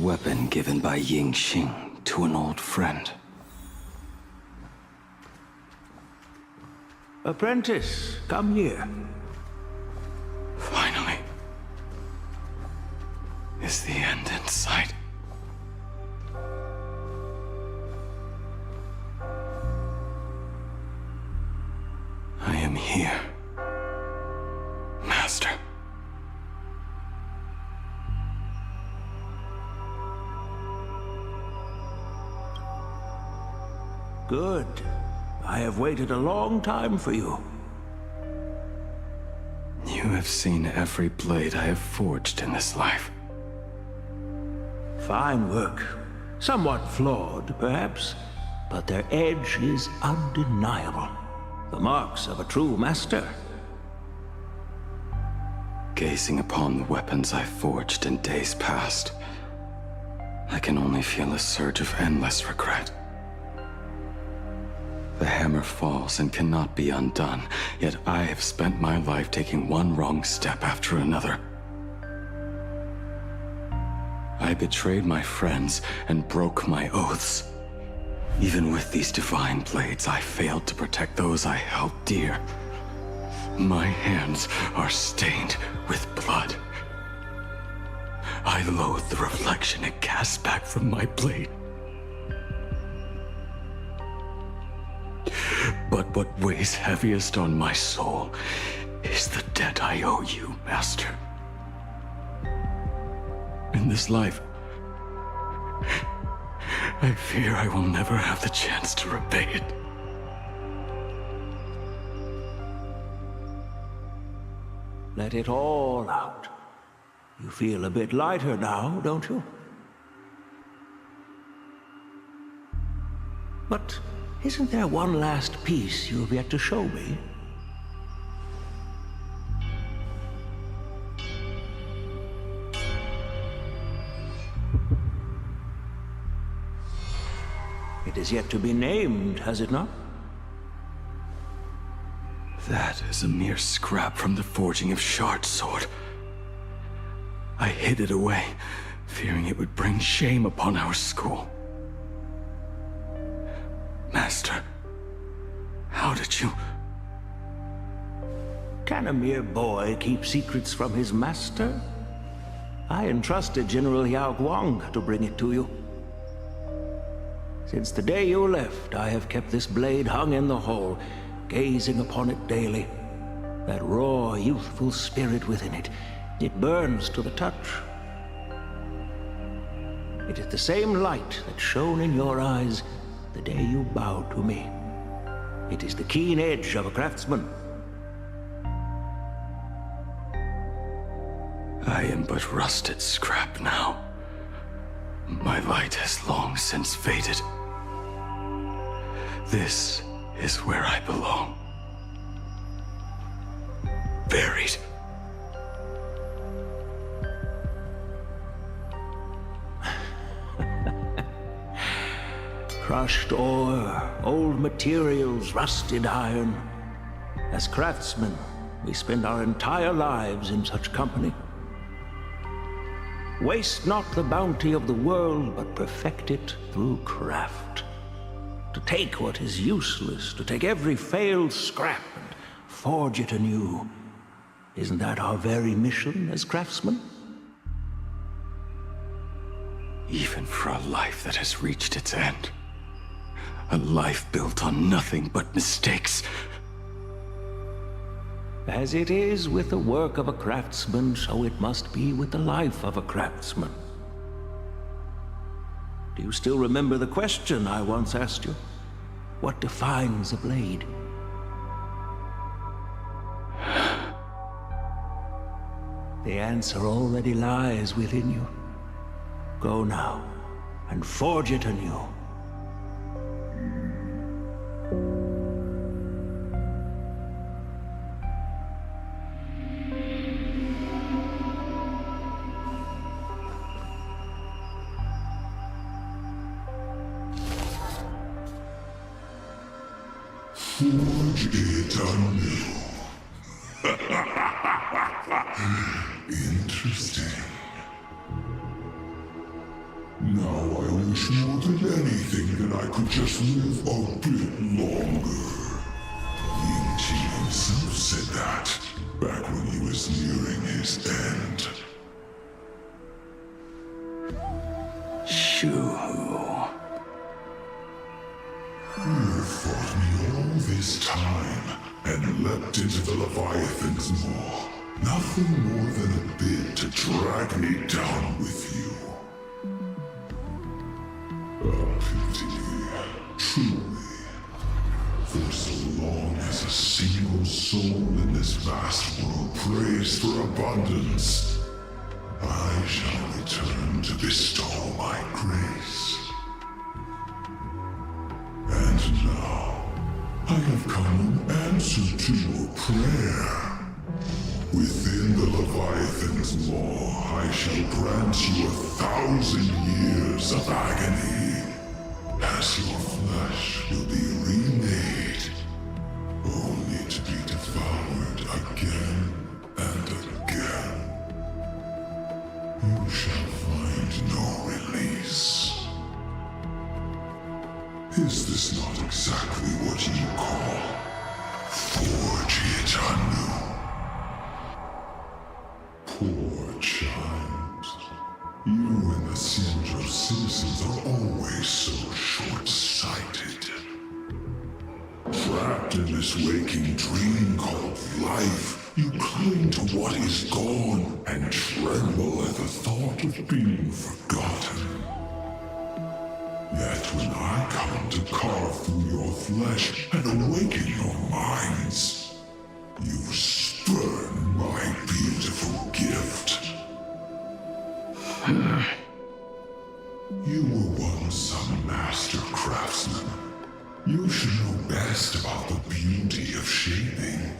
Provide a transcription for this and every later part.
weapon given by Ying Xing to an old friend. Apprentice, come here. Finally. Is the end in sight? I am here, Master. Good. I have waited a long time for you. You have seen every blade I have forged in this life. Fine work. Somewhat flawed, perhaps, but their edge is undeniable. The marks of a true master. Gazing upon the weapons I forged in days past, I can only feel a surge of endless regret. The hammer falls and cannot be undone, yet I have spent my life taking one wrong step after another. I betrayed my friends and broke my oaths. Even with these divine blades, I failed to protect those I held dear. My hands are stained with blood. I loathe the reflection it casts back from my blade. But what weighs heaviest on my soul is the debt I owe you, Master. In this life, I fear I will never have the chance to repay it. Let it all out. You feel a bit lighter now, don't you? But isn't there one last piece you've yet to show me? It is yet to be named, has it not? That is a mere scrap from the forging of Shard's sword. I hid it away, fearing it would bring shame upon our school. Master, how did you... Can a mere boy keep secrets from his master? I entrusted General Yao Guang to bring it to you. Since the day you left, I have kept this blade hung in the hall, gazing upon it daily. That raw, youthful spirit within it, it burns to the touch. It is the same light that shone in your eyes the day you bowed to me. It is the keen edge of a craftsman. I am but rusted scrap now. My light has long since faded. This is where I belong. Buried. Crushed ore, old materials, rusted iron. As craftsmen, we spend our entire lives in such company. Waste not the bounty of the world, but perfect it through craft. To take what is useless, to take every failed scrap and forge it anew. Isn't that our very mission as craftsmen? Even for a life that has reached its end. A life built on nothing but mistakes. As it is with the work of a craftsman, so it must be with the life of a craftsman. Do you still remember the question I once asked you? What defines a blade? The answer already lies within you. Go now, and forge it anew. Forge it anew. Interesting. Now I wish more than anything that I could just live a bit longer. Ying-Chi himself said that back when he was nearing his end. Shu-Hu. You fought me all this time and leapt into the Leviathan's maw. Nothing more than a bit to drag me down with you. A pity, truly. For so long as a single soul in this vast world prays for abundance, I shall return to bestow my grace. And now, I have come in answer to your prayer. Within the Leviathan's law, I shall grant you 1,000 years of agony, as your flesh will be remade, only to be devoured again and again. You shall find no release. Is this not exactly what you call Forge it anew? Poor child. You and the Sinjo citizens are always so short-sighted. Trapped in this waking dream called life, you cling to what is gone and tremble at the thought of being forgotten. Yet when I come to carve through your flesh and awaken your minds, you spurn my beautiful gift. You were once a master craftsman. You should know best about the beauty of shaping.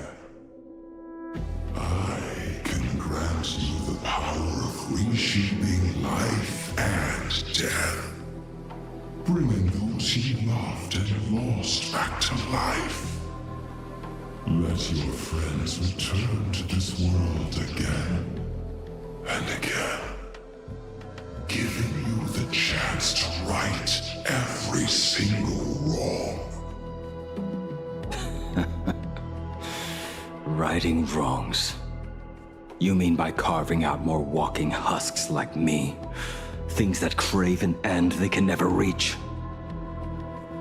I can grant you the power of reshaping life and death, bringing those you loved and lost back to life. Let your friends return to this world again and again, giving you the chance to right every single wrong. Righting wrongs. You mean by carving out more walking husks like me? Things that crave an end they can never reach?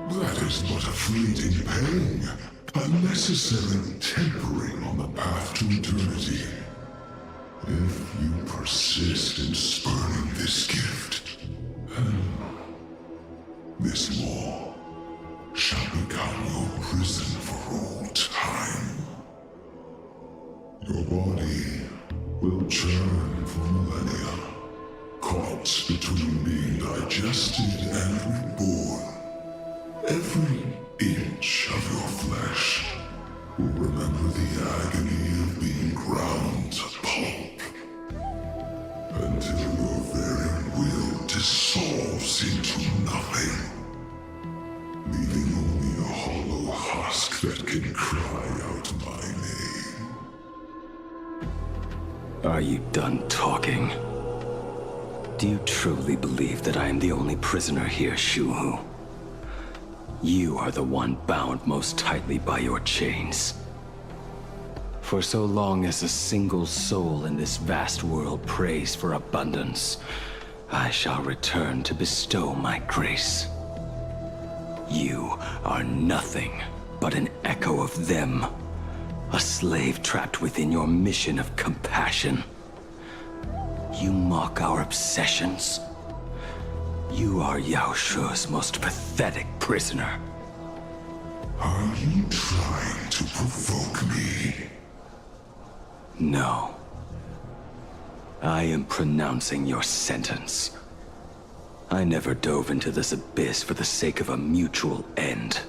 That is but a fleeting pang, a necessary tempering on the path to eternity. If you persist in spurning this gift, this law shall become your prison for all time. Your body will churn for millennia, caught between being digested and reborn. Every inch of your flesh will remember the agony of being ground to pulp, until your very will dissolves into nothing, leaving only a hollow husk that can cry out my name. Are you done talking? Do you truly believe that I am the only prisoner here, Shu-Hu? You are the one bound most tightly by your chains. For so long as a single soul in this vast world prays for abundance, I shall return to bestow my grace. You are nothing but an echo of them, a slave trapped within your mission of compassion. You mock our obsessions. You are Yao Shu's most pathetic prisoner. Are you trying to provoke me? No. I am pronouncing your sentence. I never dove into this abyss for the sake of a mutual end.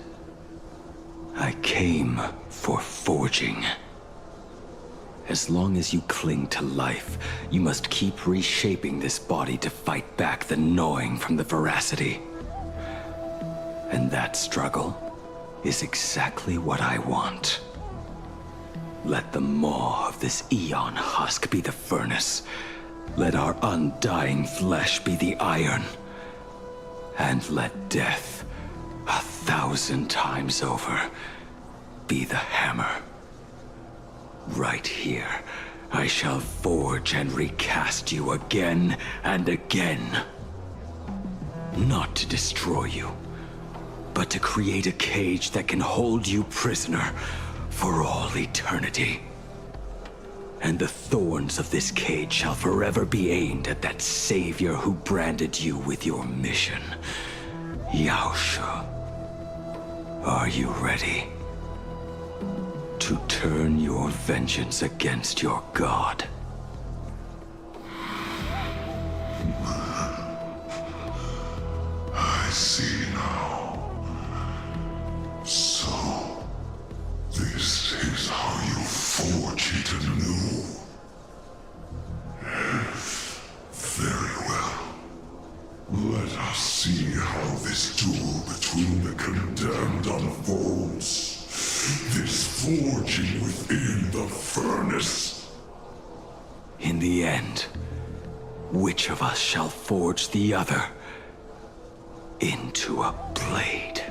I came for forging. As long as you cling to life, you must keep reshaping this body to fight back the gnawing from the veracity. And that struggle is exactly what I want. Let the maw of this Eon husk be the furnace. Let our undying flesh be the iron. And let death, 1,000 times over, be the hammer. Right here, I shall forge and recast you again and again. Not to destroy you, but to create a cage that can hold you prisoner for all eternity. And the thorns of this cage shall forever be aimed at that savior who branded you with your mission. Yaosha. Are you ready? To turn your vengeance against your god. I see now. So, this is how you forge it anew. Very well. Let us see how this duel between the condemned unfolds. This forging within the furnace. In the end, which of us shall forge the other into a blade?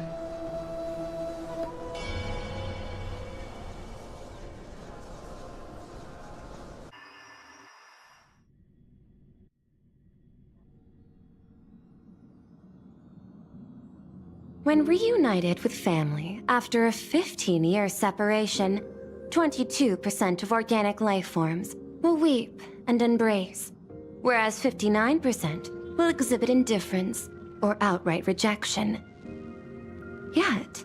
When reunited with family after a 15-year separation, 22% of organic life forms will weep and embrace, whereas 59% will exhibit indifference or outright rejection. Yet,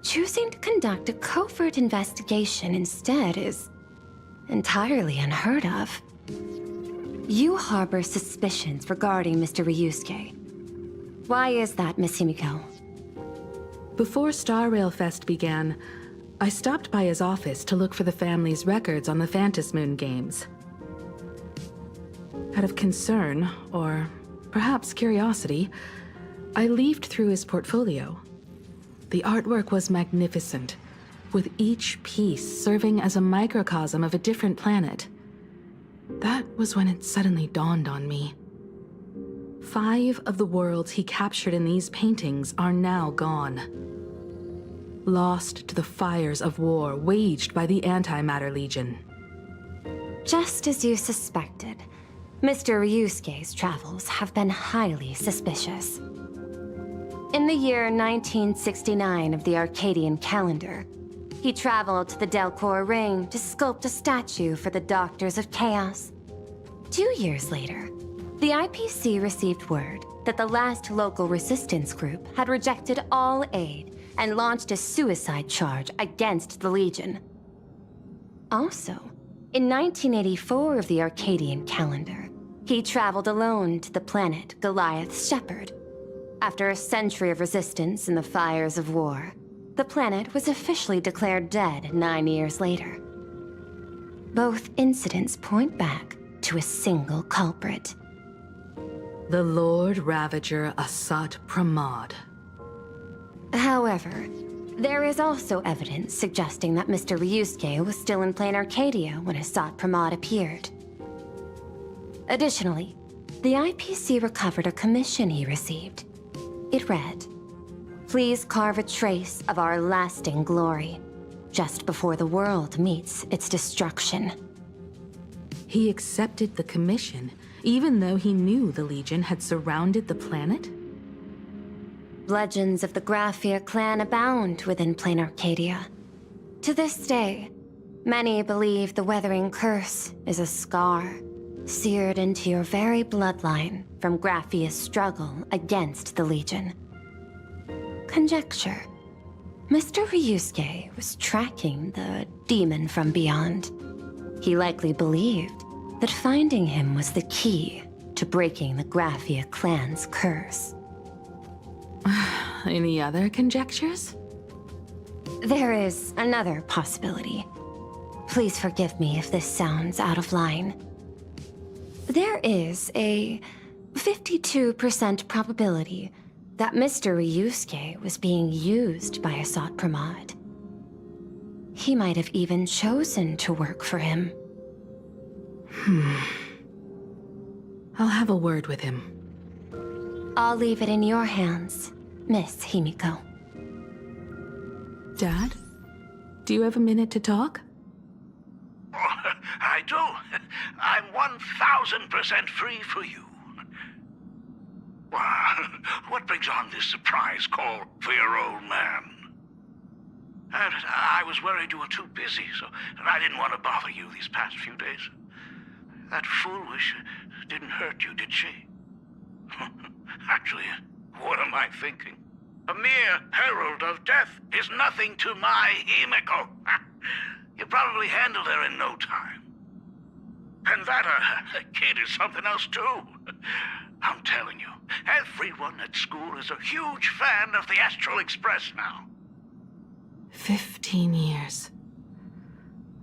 choosing to conduct a covert investigation instead is entirely unheard of. You harbor suspicions regarding Mr. Ryusuke. Why is that, Miss Himiko? Before Star Rail Fest began, I stopped by his office to look for the family's records on the Phantom Moon games. Out of concern, or perhaps curiosity, I leafed through his portfolio. The artwork was magnificent, with each piece serving as a microcosm of a different planet. That was when it suddenly dawned on me. 5 of the worlds he captured in these paintings are now gone. Lost to the fires of war waged by the Antimatter Legion. Just as you suspected, Mr. Ryusuke's travels have been highly suspicious. In the year 1969 of the Arcadian calendar, he traveled to the Delcor Ring to sculpt a statue for the Doctors of Chaos. 2 years later, the IPC received word that the last local resistance group had rejected all aid and launched a suicide charge against the Legion. Also, in 1984 of the Arcadian calendar, he traveled alone to the planet Goliath's Shepherd. After a century of resistance in the fires of war, the planet was officially declared dead 9 years later. Both incidents point back to a single culprit. The Lord Ravager Asat Pramod. However, there is also evidence suggesting that Mr. Ryusuke was still in plain Arcadia when Asat Pramod appeared. Additionally, the IPC recovered a commission he received. It read, "Please carve a trace of our lasting glory, just before the world meets its destruction." He accepted the commission, even though he knew the Legion had surrounded the planet? Legends of the Graphia clan abound within plain Arcadia. To this day, many believe the Weathering Curse is a scar seared into your very bloodline from Graphia's struggle against the Legion. Conjecture. Mr. Ryusuke was tracking the demon from beyond. He likely believed that finding him was the key to breaking the Graphia clan's curse. Any other conjectures? There is another possibility. Please forgive me if this sounds out of line. There is a 52% probability that Mr. Ryusuke was being used by Asat Pramod. He might have even chosen to work for him. I'll have a word with him. I'll leave it in your hands, Miss Himiko. Dad? Do you have a minute to talk? Oh, I do. I'm 1000% free for you. What brings on this surprise call for your old man? And I was worried you were too busy, so I didn't want to bother you these past few days. That foolish didn't hurt you, did she? Actually, what am I thinking? A mere herald of death is nothing to my Himiko. You probably handled her in no time. And that kid is something else too. I'm telling you, everyone at school is a huge fan of the Astral Express now. 15 years.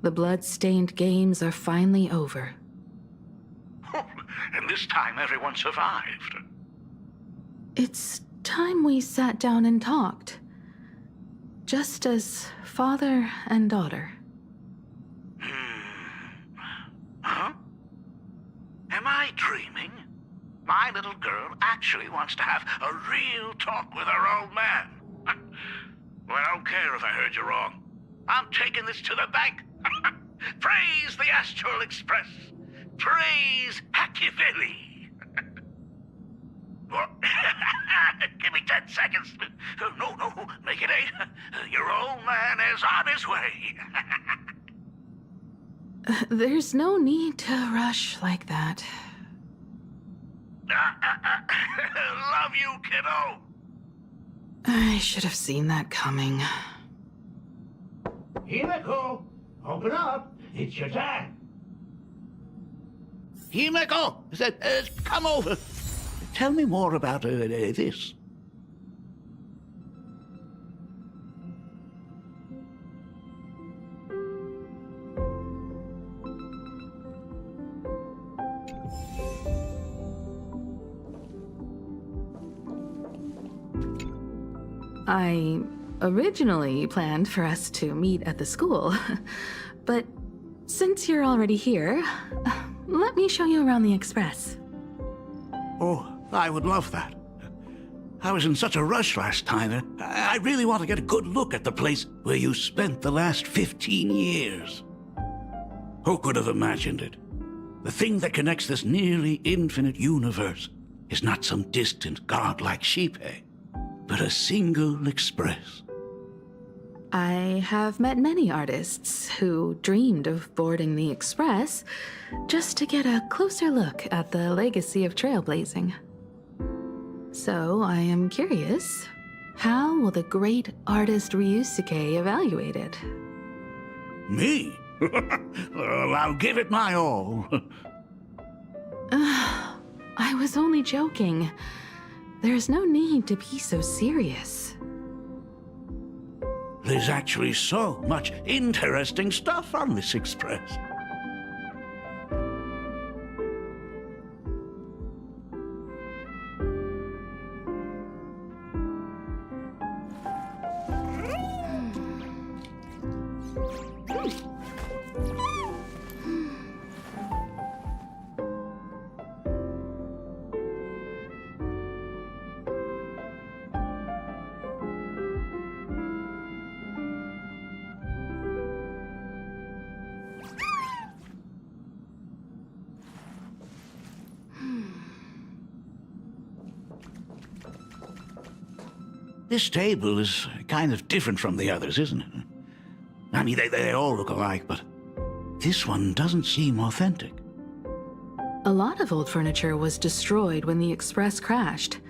The blood-stained games are finally over. And this time everyone survived. It's time we sat down and talked. Just as father and daughter. Huh? Am I dreaming? My little girl actually wants to have a real talk with her old man. Well, I don't care if I heard you wrong. I'm taking this to the bank. Praise the Astral Express. Praise Machiavelli. Give me 10 seconds. No, make it 8. Your old man is on his way. There's no need to rush like that. Love you, kiddo. I should have seen that coming. Himiko, open up. It's your time. Himiko, come over. Tell me more about this. I originally planned for us to meet at the school, but since you're already here, let me show you around the Express. Oh, I would love that. I was in such a rush last time. I really want to get a good look at the place where you spent the last 15 years. Who could have imagined it? The thing that connects this nearly infinite universe is not some distant godlike Shipe, but a single express. I have met many artists who dreamed of boarding the Express just to get a closer look at the legacy of trailblazing. So I am curious, how will the great artist Ryusuke evaluate it? Me? Well, I'll give it my all. I was only joking. There's no need to be so serious. There's actually so much interesting stuff on this express. This table is kind of different from the others, isn't it? I mean, they all look alike, but this one doesn't seem authentic. A lot of old furniture was destroyed when the Express crashed.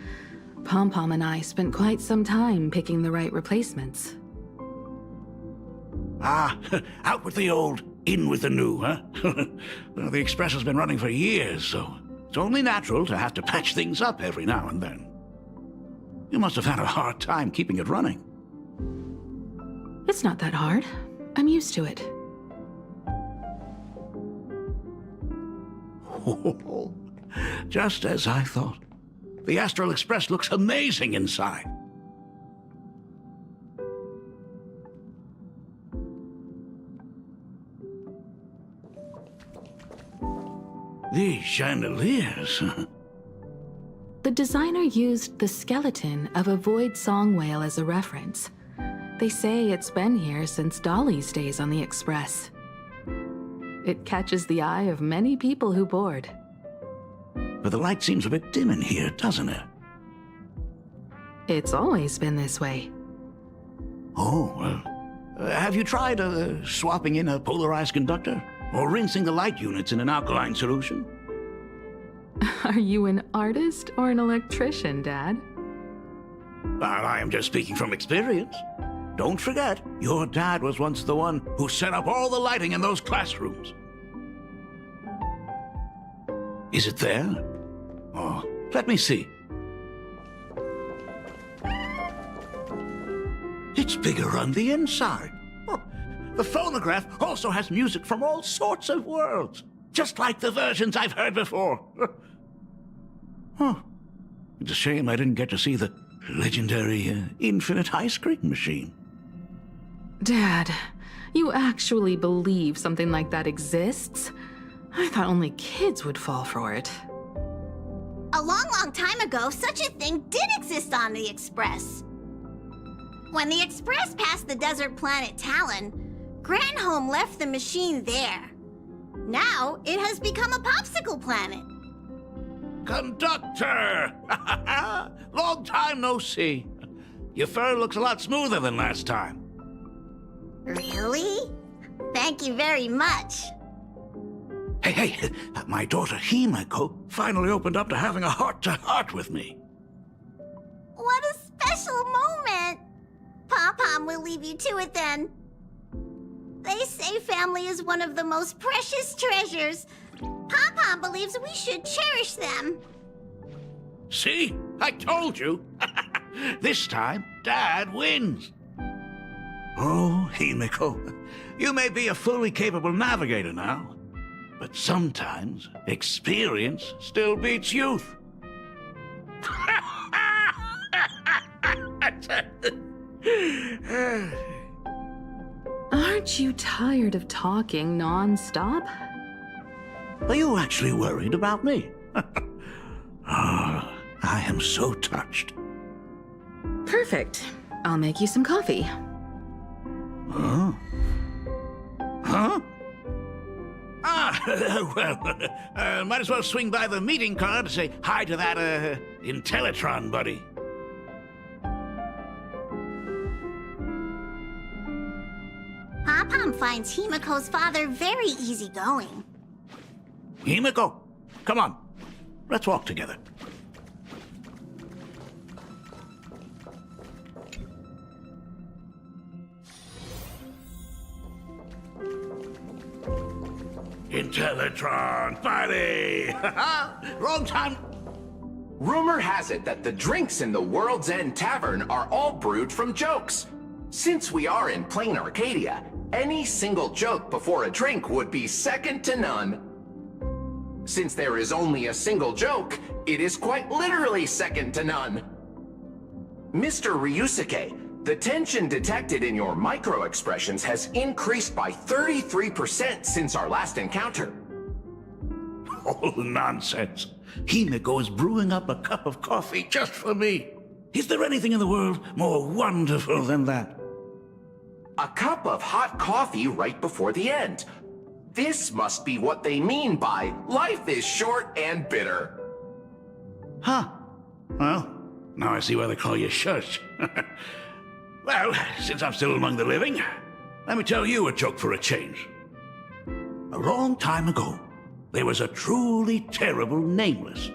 Pom-Pom and I spent quite some time picking the right replacements. Ah, out with the old, in with the new, huh? Well, the Express has been running for years, so it's only natural to have to patch things up every now and then. You must have had a hard time keeping it running. It's not that hard. I'm used to it. Just as I thought. The Astral Express looks amazing inside. These chandeliers. the designer used the skeleton of a void song whale as a reference. They say it's been here since Dolly's days on the Express. It catches the eye of many people who board. But the light seems a bit dim in here, doesn't it? It's always been this way. Oh, well. Have you tried swapping in a polarized conductor? Or rinsing the light units in an alkaline solution? Are you an artist or an electrician, Dad? Well, I am just speaking from experience. Don't forget, your dad was once the one who set up all the lighting in those classrooms. Is it there? Oh, let me see. It's bigger on the inside. Oh, the phonograph also has music from all sorts of worlds, just like the versions I've heard before. Huh. It's a shame I didn't get to see the legendary infinite ice cream machine. Dad, you actually believe something like that exists? I thought only kids would fall for it. A long, long time ago, such a thing did exist on the Express. When the Express passed the desert planet Talon, Granholm left the machine there. Now, it has become a popsicle planet. Conductor! Long time no see. Your fur looks a lot smoother than last time. Really? Thank you very much. Hey, my daughter Himeko finally opened up to having a heart-to-heart with me. What a special moment. Pom-Pom will leave you to it then. They say family is one of the most precious treasures. Pom-Pom believes we should cherish them. See? I told you. This time, Dad wins. Oh, Himeko, you may be a fully capable navigator now, but sometimes experience still beats youth. Aren't you tired of talking non-stop? Are you actually worried about me? I am so touched. Perfect. I'll make you some coffee. Huh? Huh? Well, might as well swing by the meeting card to say hi to that, Intellitron buddy. Pom-Pom finds Himeko's father very easygoing. Himeko, come on. Let's walk together. Intellitron, buddy! Wrong time. Rumor has it that the drinks in the World's End Tavern are all brewed from jokes. Since we are in plain Arcadia, any single joke before a drink would be second to none. Since there is only a single joke, it is quite literally second to none. Mr. Ryusuke, the tension detected in your micro-expressions has increased by 33% since our last encounter. Oh, nonsense. Himeko is brewing up a cup of coffee just for me. Is there anything in the world more wonderful than that? A cup of hot coffee right before the end. This must be what they mean by life is short and bitter. Huh. Well, now I see why they call you Shush. Well, since I'm still among the living, let me tell you a joke for a change. A long time ago, there was a truly terrible nameless.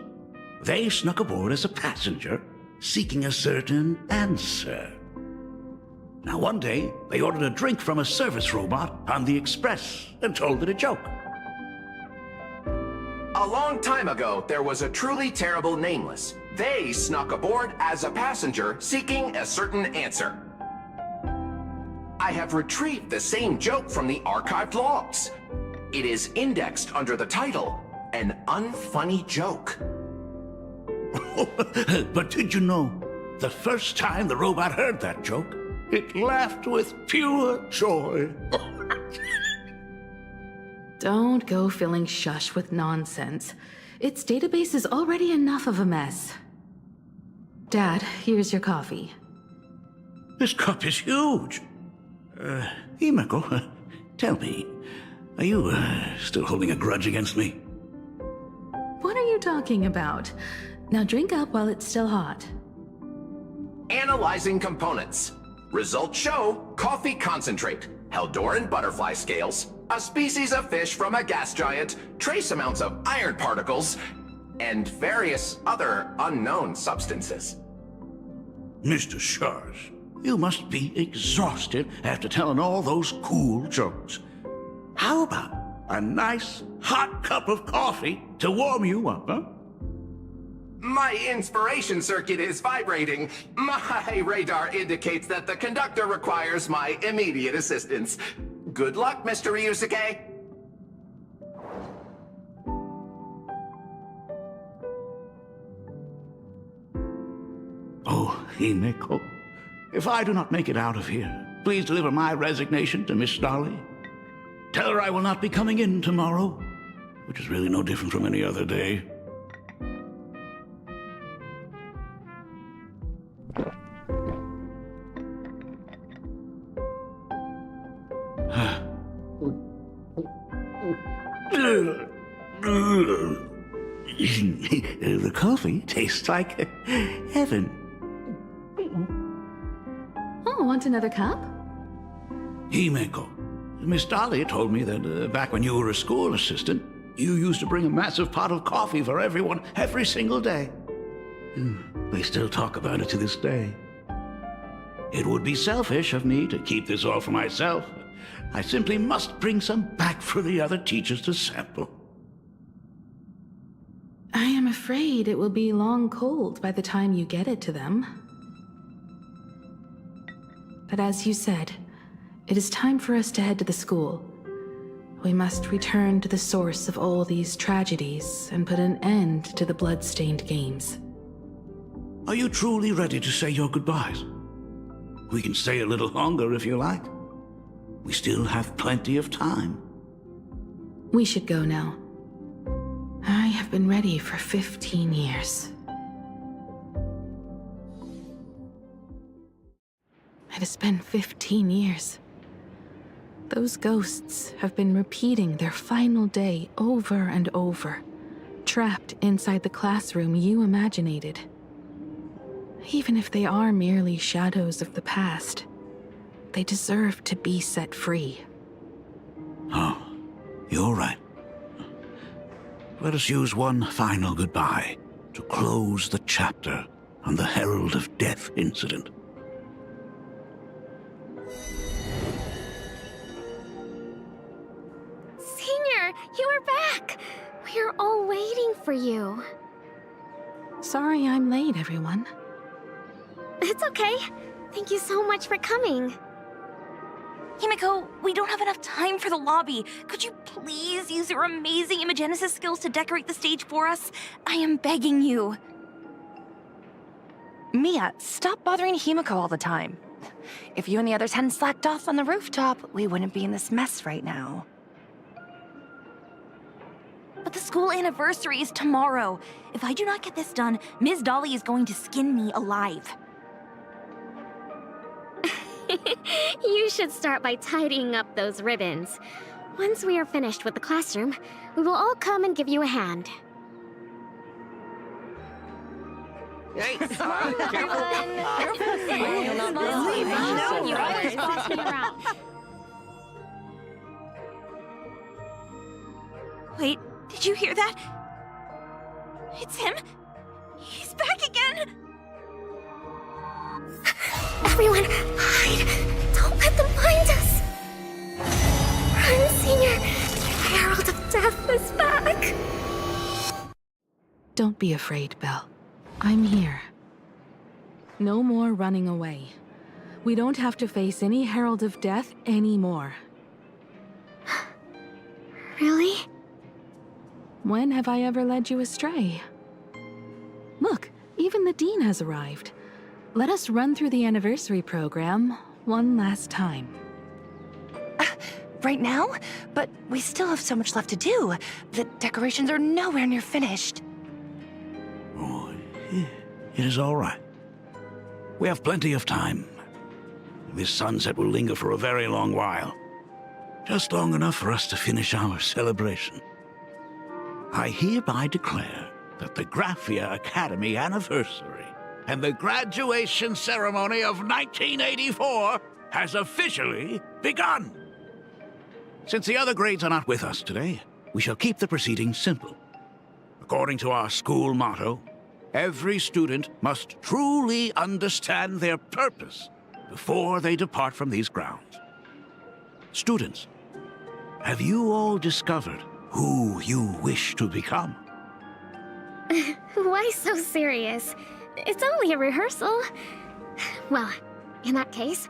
They snuck aboard as a passenger, seeking a certain answer. Now one day, they ordered a drink from a service robot on the Express and told it a joke. A long time ago, there was a truly terrible nameless. They snuck aboard as a passenger, seeking a certain answer. I have retrieved the same joke from the archived logs. It is indexed under the title, An Unfunny Joke. But did you know, the first time the robot heard that joke, it laughed with pure joy. Don't go filling Shush with nonsense. Its database is already enough of a mess. Dad, here's your coffee. This cup is huge. Himeko, tell me, are you still holding a grudge against me? What are you talking about? Now drink up while it's still hot. Analyzing components. Results show coffee concentrate, Heldoran butterfly scales, a species of fish from a gas giant, trace amounts of iron particles, and various other unknown substances. Mr. Shars, you must be exhausted after telling all those cool jokes. How about a nice, hot cup of coffee to warm you up, huh? My inspiration circuit is vibrating. My radar indicates that the conductor requires my immediate assistance. Good luck, Mr. Ryusuke. Oh, Himeko, if I do not make it out of here, please deliver my resignation to Miss Dolly. Tell her I will not be coming in tomorrow, which is really no different from any other day. The coffee tastes like heaven. Oh, want another cup? Himeko, Miss Dolly told me that back when you were a school assistant, you used to bring a massive pot of coffee for everyone every single day. They still talk about it to this day. It would be selfish of me to keep this all for myself. I simply must bring some back for the other teachers to sample. I am afraid it will be long cold by the time you get it to them. But as you said, it is time for us to head to the school. We must return to the source of all these tragedies and put an end to the blood-stained games. Are you truly ready to say your goodbyes? We can stay a little longer if you like. We still have plenty of time. We should go now. I have been ready for 15 years. It has been 15 years. Those ghosts have been repeating their final day over and over, trapped inside the classroom you imaginated. Even if they are merely shadows of the past, they deserve to be set free. Oh, you're right. Let us use one final goodbye to close the chapter on the Herald of Death incident. Senior, you are back! We are all waiting for you. Sorry I'm late, everyone. It's okay. Thank you so much for coming. Himeko, we don't have enough time for the lobby. Could you please use your amazing Imagenesis skills to decorate the stage for us? I am begging you. Mia, stop bothering Himeko all the time. If you and the others hadn't slacked off on the rooftop, we wouldn't be in this mess right now. But the school anniversary is tomorrow. If I do not get this done, Ms. Dolly is going to skin me alive. You should start by tidying up those ribbons. Once we are finished with the classroom, we will all come and give you a hand. Hey, Wait, did you hear that? It's him. He's back again. Everyone, hide! Don't let them find us! Run, Senior! The Herald of Death is back! Don't be afraid, Belle. I'm here. No more running away. We don't have to face any Herald of Death anymore. Really? When have I ever led you astray? Look, even the Dean has arrived. Let us run through the anniversary program one last time. right now? But we still have so much left to do. The decorations are nowhere near finished. Oh, it is all right. We have plenty of time. This sunset will linger for a very long while. Just long enough for us to finish our celebration. I hereby declare that the Graphia Academy anniversary and the graduation ceremony of 1984 has officially begun. Since the other grades are not with us today, we shall keep the proceedings simple. According to our school motto, every student must truly understand their purpose before they depart from these grounds. Students, have you all discovered who you wish to become? Why so serious? It's only a rehearsal. Well, in that case,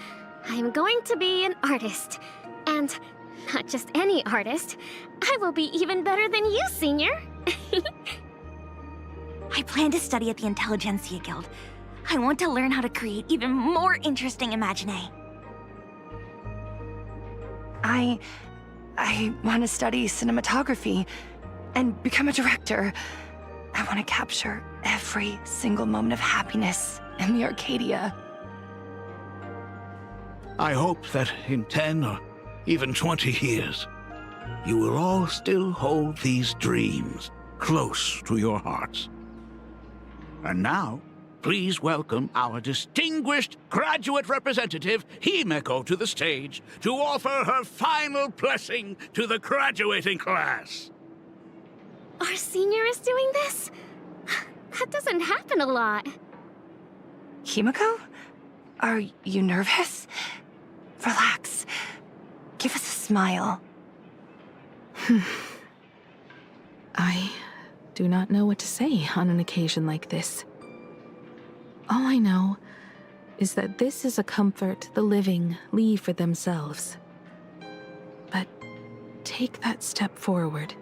I'm going to be an artist. And not just any artist. I will be even better than you, Senior. I plan to study at the Intelligentsia Guild. I want to learn how to create even more interesting imaginae. I want to study cinematography and become a director. I want to capture every single moment of happiness in the Arcadia. I hope that in 10 or even 20 years, you will all still hold these dreams close to your hearts. And now, please welcome our distinguished graduate representative, Himeko, to the stage to offer her final blessing to the graduating class. Our senior is doing this? That doesn't happen a lot. Himeko? Are you nervous? Relax. Give us a smile. I do not know what to say on an occasion like this. All I know is that this is a comfort the living leave for themselves. But take that step forward.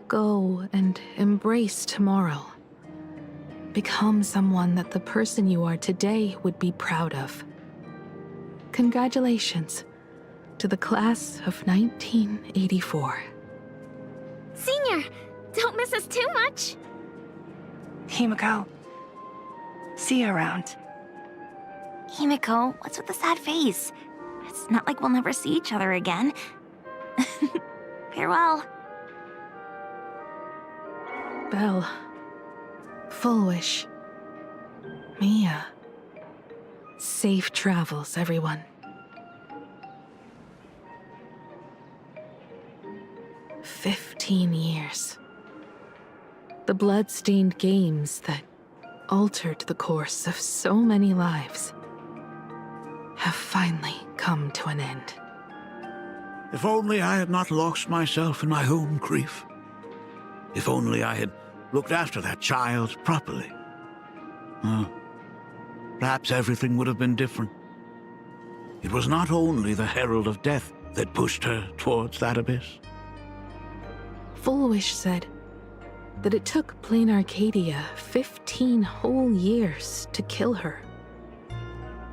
Go and embrace tomorrow. Become someone that the person you are today would be proud of. Congratulations to the class of 1984. Senior, don't miss us too much. Himeko, see you around. Himeko, what's with the sad face? It's not like we'll never see each other again. Farewell. Belle, Full Wish, Mia. Safe travels, everyone. 15 years. The blood-stained games that altered the course of so many lives have finally come to an end. If only I had not lost myself in my own grief. If only I had looked after that child properly. Perhaps everything would have been different. It was not only the Herald of Death that pushed her towards that abyss. Full Wish said that it took Plain Arcadia 15 whole years to kill her.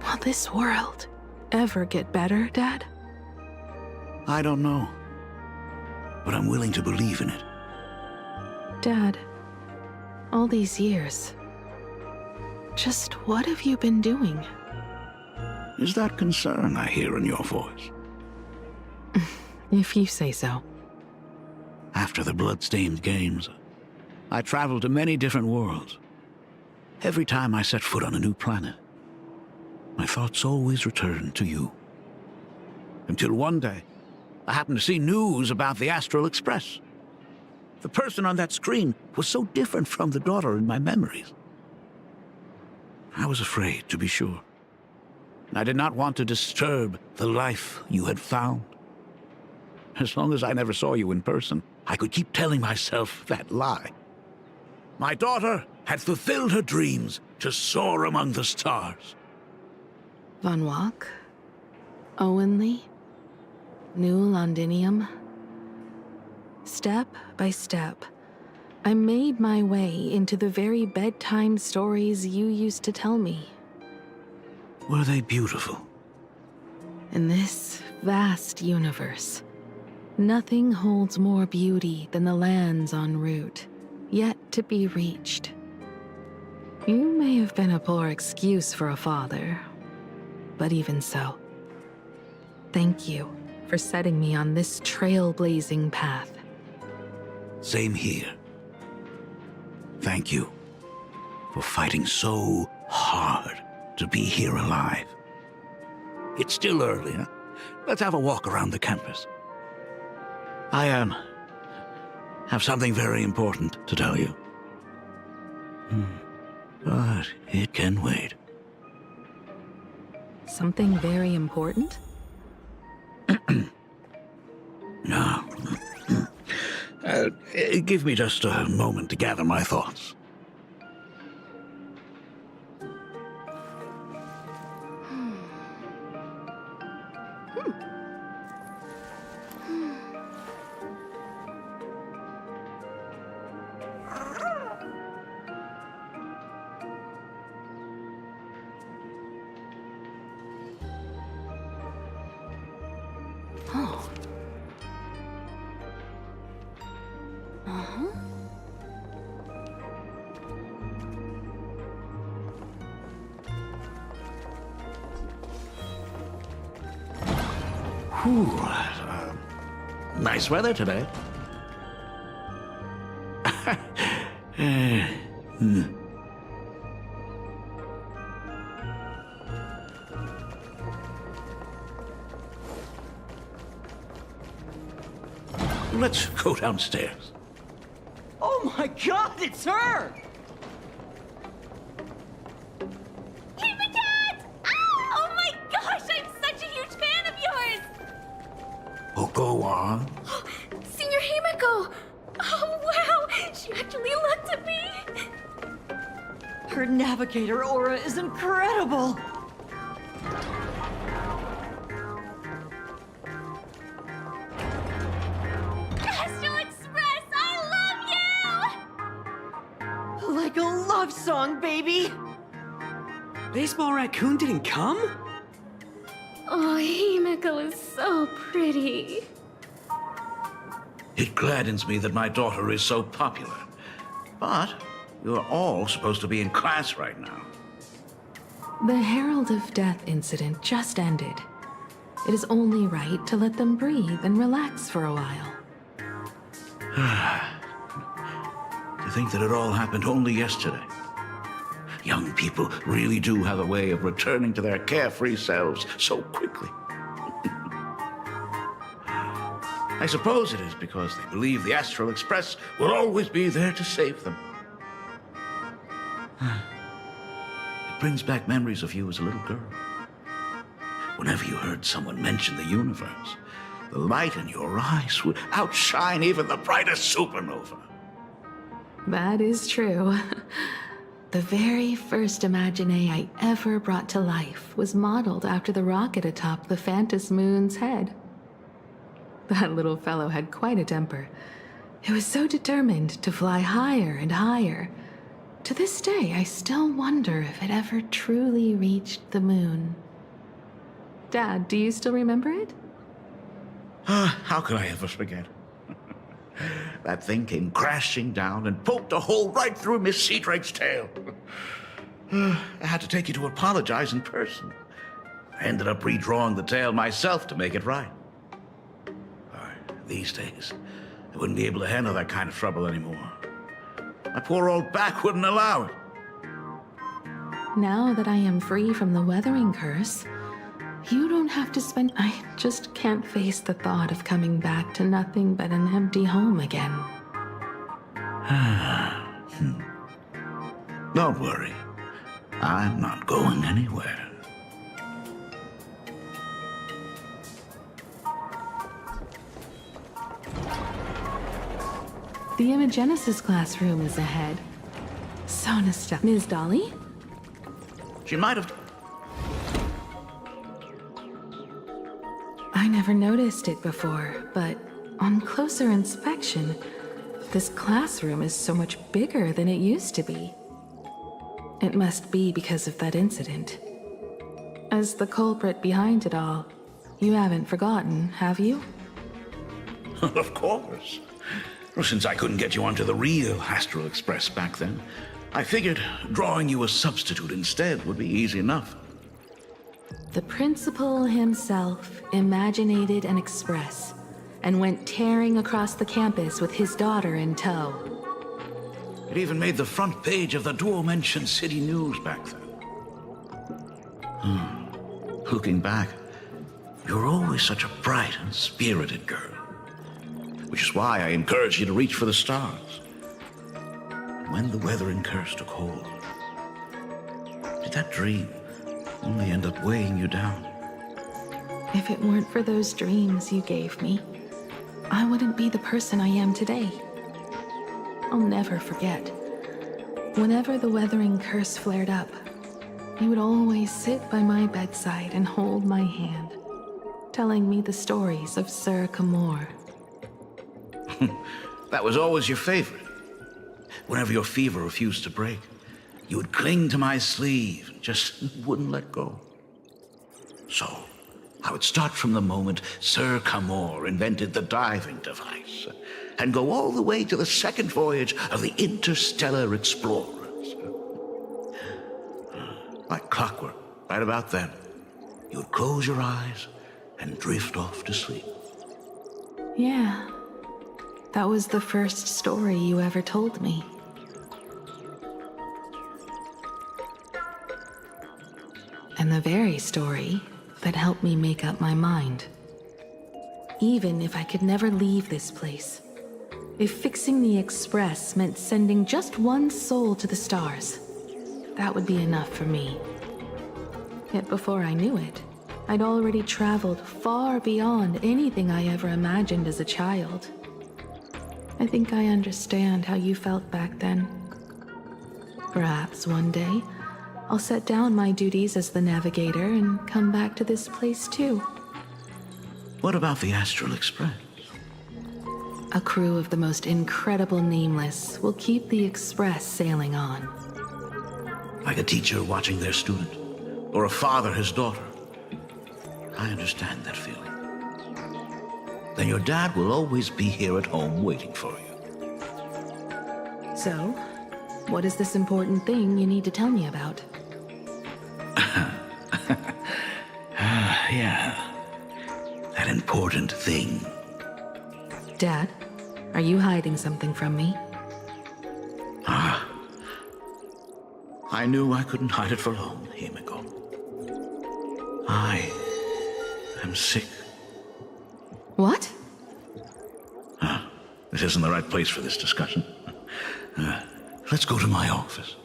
Will this world ever get better, Dad? I don't know, but I'm willing to believe in it. Dad, all these years, just what have you been doing? Is that concern I hear in your voice? If you say so. After the blood-stained games, I traveled to many different worlds. Every time I set foot on a new planet, my thoughts always returned to you. Until one day, I happened to see news about the Astral Express. The person on that screen was so different from the daughter in my memories. I was afraid, to be sure. I did not want to disturb the life you had found. As long as I never saw you in person, I could keep telling myself that lie. My daughter had fulfilled her dreams to soar among the stars. Von Walk? Owenly? New Londinium? Step by step, I made my way into the very bedtime stories you used to tell me. Were they beautiful? In this vast universe, nothing holds more beauty than the lands en route, yet to be reached. You may have been a poor excuse for a father, but even so, thank you for setting me on this trailblazing path. Same here. Thank you for fighting so hard to be here alive. It's still early, huh? Let's have a walk around the campus. I have something very important to tell you. But it can wait. Something very important? No. Give me just a moment to gather my thoughts. Nice weather today. Let's go downstairs. Oh my god, it's her! Hey, my cat! Oh my gosh, I'm such a huge fan of yours! Oh, go on. Senior Himiko! Oh wow, she actually looked at me! Her navigator aura is incredible! Like a love song, baby! Baseball Raccoon didn't come? Oh, Himiko is so pretty. It gladdens me that my daughter is so popular. But you're all supposed to be in class right now. The Herald of Death incident just ended. It is only right to let them breathe and relax for a while. To think that it all happened only yesterday. Young people really do have a way of returning to their carefree selves so quickly. I suppose it is because they believe the Astral Express will always be there to save them. It brings back memories of you as a little girl. Whenever you heard someone mention the universe, the light in your eyes would outshine even the brightest supernova. That is true. The very first Imagine I ever brought to life was modeled after the rocket atop the Phantom Moon's head. That little fellow had quite a temper. It was so determined to fly higher and higher. To this day, I still wonder if it ever truly reached the moon. Dad, do you still remember it? How could I ever forget? That thing came crashing down and poked a hole right through Miss Seadrake's tail. I had to take you to apologize in person. I ended up redrawing the tail myself to make it right. These days, I wouldn't be able to handle that kind of trouble anymore. My poor old back wouldn't allow it. Now that I am free from the weathering curse, you don't have to spend... I just can't face the thought of coming back to nothing but an empty home again. Don't worry. I'm not going anywhere. The Imagenesis classroom is ahead. So nostalgic. Ms. Dolly? She might have... I never noticed it before, but on closer inspection, this classroom is so much bigger than it used to be. It must be because of that incident. As the culprit behind it all, you haven't forgotten, have you? Of course. Well, since I couldn't get you onto the real Astral Express back then, I figured drawing you a substitute instead would be easy enough. The principal himself imaginated an express and went tearing across the campus with his daughter in tow. It even made the front page of the dual-mentioned city news back then. Looking back, you were always such a bright and spirited girl. Which is why I encouraged you to reach for the stars. When the weathering curse took hold, did that dream only end up weighing you down? If it weren't for those dreams you gave me, I wouldn't be the person I am today. I'll never forget. Whenever the weathering curse flared up, you would always sit by my bedside and hold my hand, telling me the stories of Sir Camor. That was always your favorite. Whenever your fever refused to break, you would cling to my sleeve and just wouldn't let go. So, I would start from the moment Sir Camor invented the diving device and go all the way to the second voyage of the interstellar explorers. Like clockwork, right about then, you would close your eyes and drift off to sleep. Yeah, that was the first story you ever told me. And the very story that helped me make up my mind. Even if I could never leave this place, if fixing the Express meant sending just one soul to the stars, that would be enough for me. Yet before I knew it, I'd already traveled far beyond anything I ever imagined as a child. I think I understand how you felt back then. Perhaps one day, I'll set down my duties as the navigator and come back to this place too. What about the Astral Express? A crew of the most incredible nameless will keep the Express sailing on. Like a teacher watching their student, or a father his daughter. I understand that feeling. Then your dad will always be here at home waiting for you. So, what is this important thing you need to tell me about? Yeah. That important thing. Dad, are you hiding something from me? I knew I couldn't hide it for long, Himiko. I am sick. What? This isn't the right place for this discussion. Let's go to my office.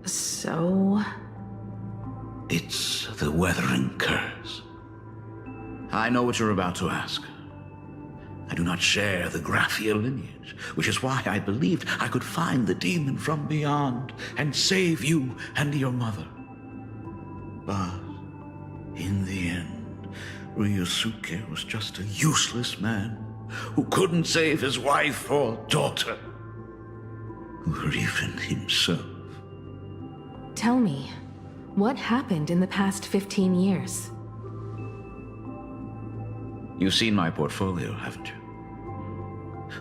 So... It's the weathering curse. I know what you're about to ask. I do not share the Graphia lineage, which is why I believed I could find the demon from beyond and save you and your mother. But in the end, Ryusuke was just a useless man who couldn't save his wife or daughter, or even himself. Tell me, what happened in the past 15 years? You've seen my portfolio, haven't you?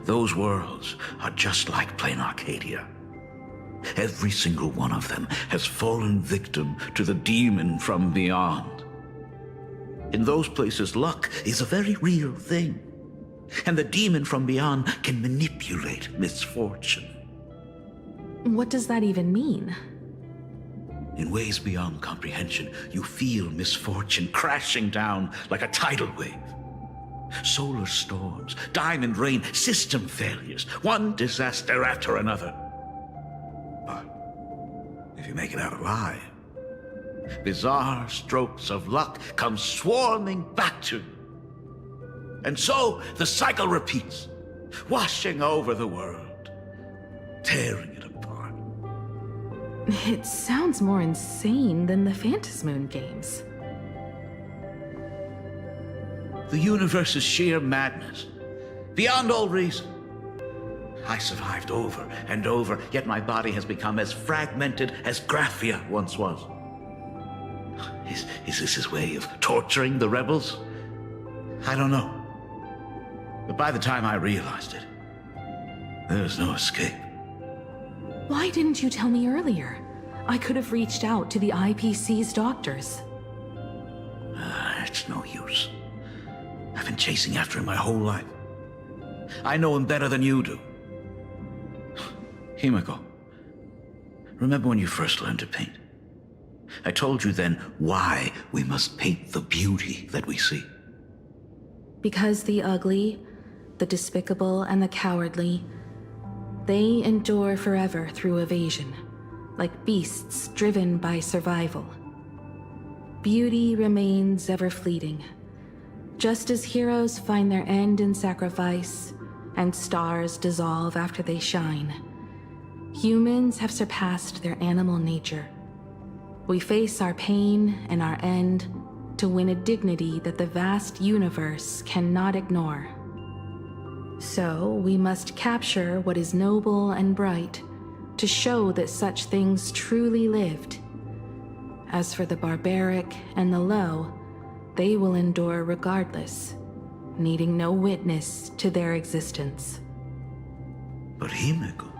Those worlds are just like plain Arcadia. Every single one of them has fallen victim to the demon from beyond. In those places, luck is a very real thing, and the demon from beyond can manipulate misfortune. What does that even mean? In ways beyond comprehension, you feel misfortune crashing down like a tidal wave. Solar storms, diamond rain, system failures, one disaster after another. But if you make it out alive, bizarre strokes of luck come swarming back to you. And so the cycle repeats, washing over the world, tearing it apart. It sounds more insane than the Phantasmoon games. The universe is sheer madness, beyond all reason. I survived over and over, yet my body has become as fragmented as Graphia once was. Is this his way of torturing the rebels? I don't know. But by the time I realized it, there was no escape. Why didn't you tell me earlier? I could have reached out to the IPC's doctors. It's no use. I've been chasing after him my whole life. I know him better than you do. Himeko, remember when you first learned to paint? I told you then why we must paint the beauty that we see. Because the ugly, the despicable, and the cowardly, they endure forever through evasion, like beasts driven by survival. Beauty remains ever fleeting, just as heroes find their end in sacrifice, and stars dissolve after they shine. Humans have surpassed their animal nature. We face our pain and our end to win a dignity that the vast universe cannot ignore. So we must capture what is noble and bright to show that such things truly lived. As for the barbaric and the low, they will endure regardless, needing no witness to their existence. But Himeko,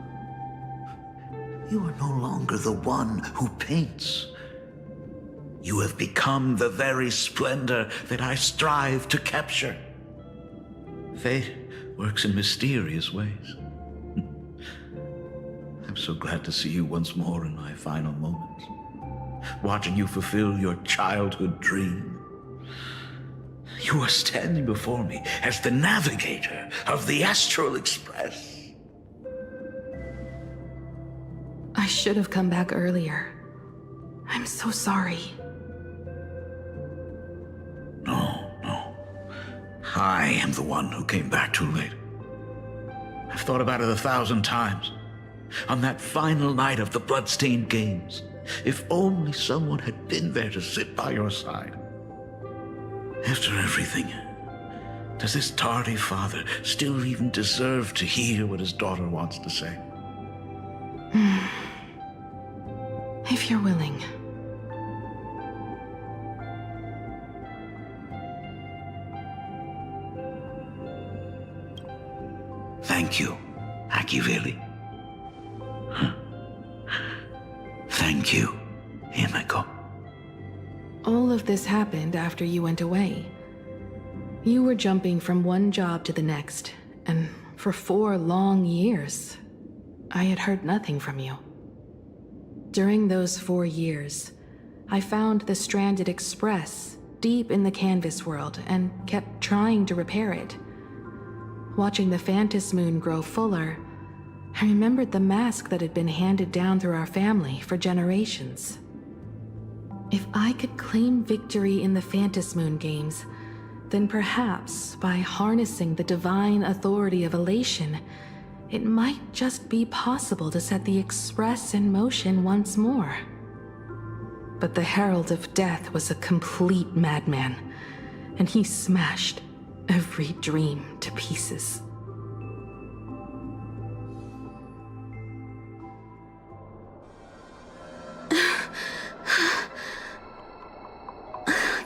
you are no longer the one who paints. You have become the very splendor that I strive to capture. Fate works in mysterious ways. I'm so glad to see you once more in my final moments, watching you fulfill your childhood dream. You are standing before me as the navigator of the Astral Express. I should have come back earlier. I'm so sorry. No. I am the one who came back too late. I've thought about it 1,000 times. On that final night of the Bloodstained Games, if only someone had been there to sit by your side. After everything, does this tardy father still even deserve to hear what his daughter wants to say? If you're willing. Thank you, Akiveli. Thank you, Himeko. All of this happened after you went away. You were jumping from one job to the next, and for 4 long years, I had heard nothing from you. During those 4 years, I found the stranded Express deep in the canvas world and kept trying to repair it. Watching the Phantom Moon grow fuller, I remembered the mask that had been handed down through our family for generations. If I could claim victory in the Phantom Moon games, then perhaps by harnessing the divine authority of elation, it might just be possible to set the Express in motion once more. But the Herald of Death was a complete madman, and he smashed every dream to pieces.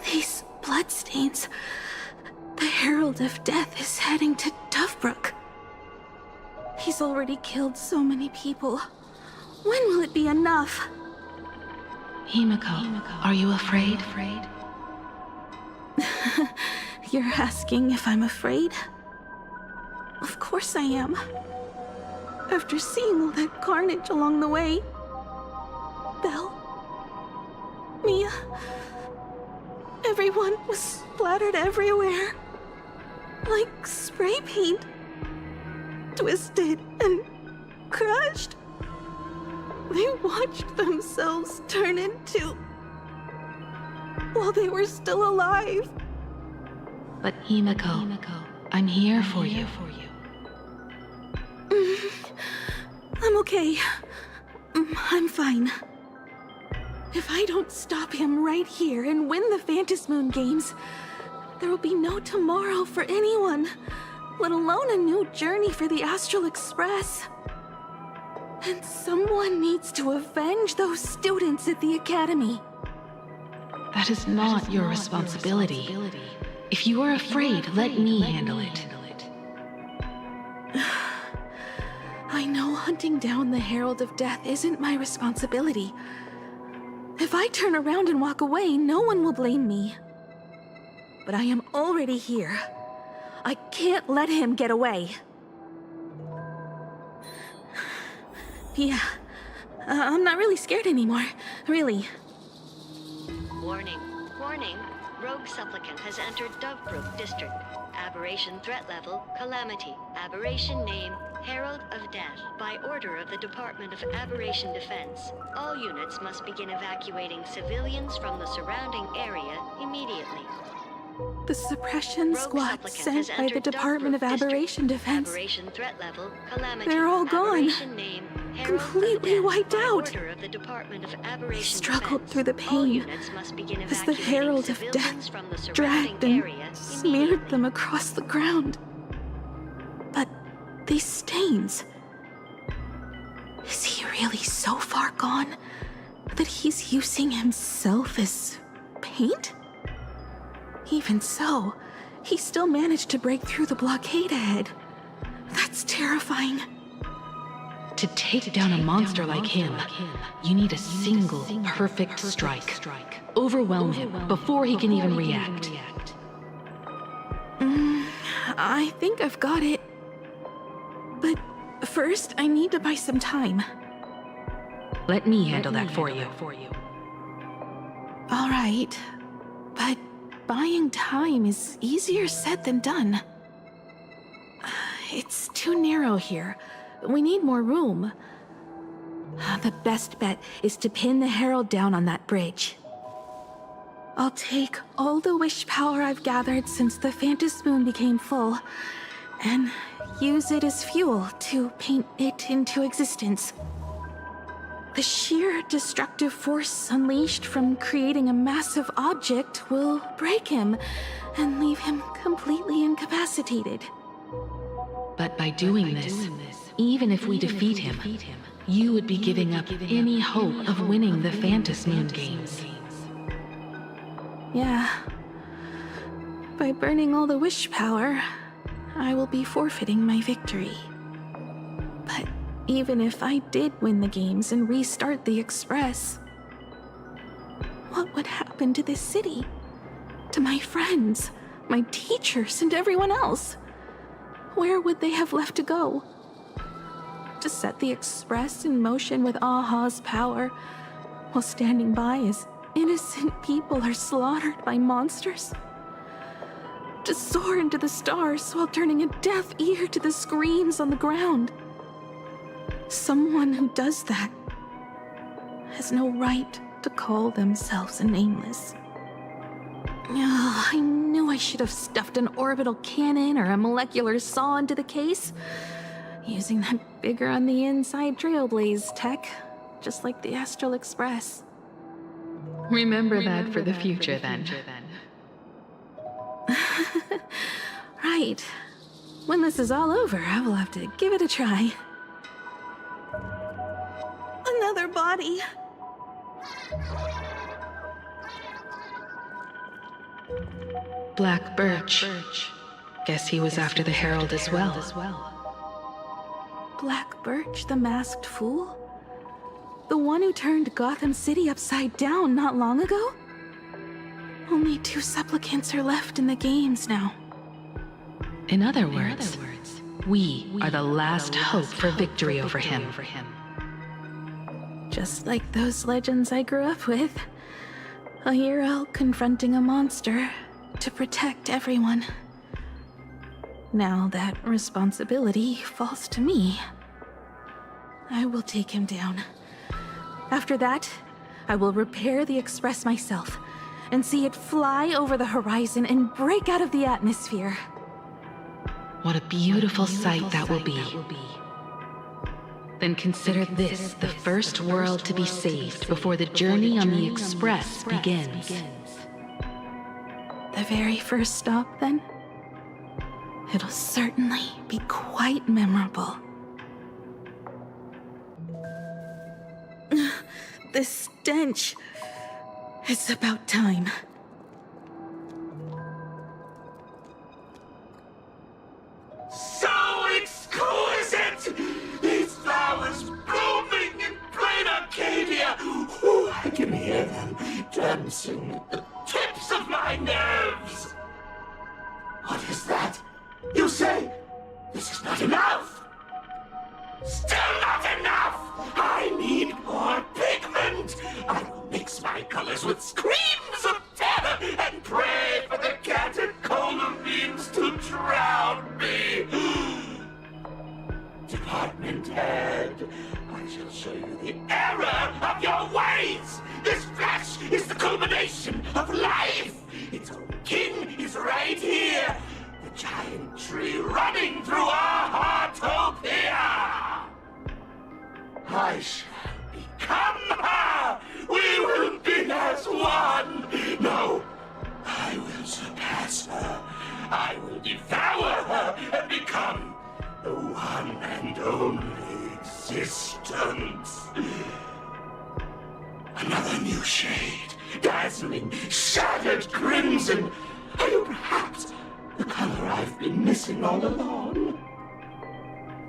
These bloodstains. The Herald of Death is heading to Dovebrook. He's already killed so many people. When will it be enough? Himeko, are you afraid? You're asking if I'm afraid? Of course I am. After seeing all that carnage along the way. Belle, Mia, everyone was splattered everywhere. Like spray paint. Twisted and crushed. They watched themselves turn into... while they were still alive. But Himeko, I'm here for you. I'm okay. I'm fine. If I don't stop him right here and win the Phantom Moon games, there will be no tomorrow for anyone, let alone a new journey for the Astral Express. And someone needs to avenge those students at the Academy. That is not your responsibility. If you are afraid, let me handle it. Hunting down the Herald of Death isn't my responsibility. If I turn around and walk away, no one will blame me. But I am already here. I can't let him get away. Yeah, I'm not really scared anymore, really. Warning, warning. Rogue supplicant has entered Dovebrook District. Aberration threat level, Calamity. Aberration name, Herald of Death. By order of the Department of Aberration Defense, all units must begin evacuating civilians from the surrounding area immediately. The suppression squad sent by the Department of Aberration Defense. Aberration threat level, Calamity. They're all gone. Aberration name, Herald Completely of Death. wiped By out. order of the Department of I Aberration struggled Defense, through the all pain units must begin as the evacuating Herald of civilians Death from the dragged surrounding and area smeared them across the ground. But these stains... Is he really so far gone that he's using himself as paint? Even so, he still managed to break through the blockade ahead. That's terrifying. To take down a monster like him, you need a single perfect strike. Overwhelm him before he can even react. I think I've got it. But first, I need to buy some time. Let me handle that for you. All right, but buying time is easier said than done. It's too narrow here. We need more room. The best bet is to pin the Herald down on that bridge. I'll take all the wish power I've gathered since the Phantom Moon became full, and use it as fuel to paint it into existence. The sheer destructive force unleashed from creating a massive object will break him and leave him completely incapacitated. But by doing this, even if we defeat him, you would be giving up any hope of winning the Phantom Moon games. Yeah. By burning all the wish power, I will be forfeiting my victory. But even if I did win the games and restart the Express, what would happen to this city? To my friends, my teachers, and everyone else? Where would they have left to go? To set the Express in motion with Aha's power, while standing by as innocent people are slaughtered by monsters? To soar into the stars while turning a deaf ear to the screams on the ground? Someone who does that has no right to call themselves a nameless. I knew I should have stuffed an orbital cannon or a molecular saw into the case, using that bigger on the inside Trailblaze tech, just like the Astral Express. Remember that for the future, then. Right. When this is all over, I will have to give it a try. Another body. Black Birch. Guess he was after the Herald as well. Black Birch, the masked fool? The one who turned Gotham City upside down not long ago? Only 2 supplicants are left in the games now. In other words, we are the last hope for victory over him. Just like those legends I grew up with. A hero confronting a monster to protect everyone. Now that responsibility falls to me. I will take him down. After that, I will repair the Express myself and see it fly over the horizon and break out of the atmosphere. What a beautiful sight that will be. Then consider this the first world to be saved before the journey on the Express begins. The very first stop, then? It'll certainly be quite memorable. The stench. It's about time. So exquisite! These flowers tensing the tips of my nerves. What is that? You say this is not enough? Still not enough! I need more pigment! I will mix my colors with screams of terror and pray for the catecholamines to drown me! Department head, I shall show you the error of your ways! This flesh is the culmination of life! Its own king is right here! The giant tree running through our heartopia! I shall become her! We will be as one! No, I will surpass her! I will devour her and become the one and only existence! Another new shade, dazzling, shattered crimson! Are you perhaps the color I've been missing all along?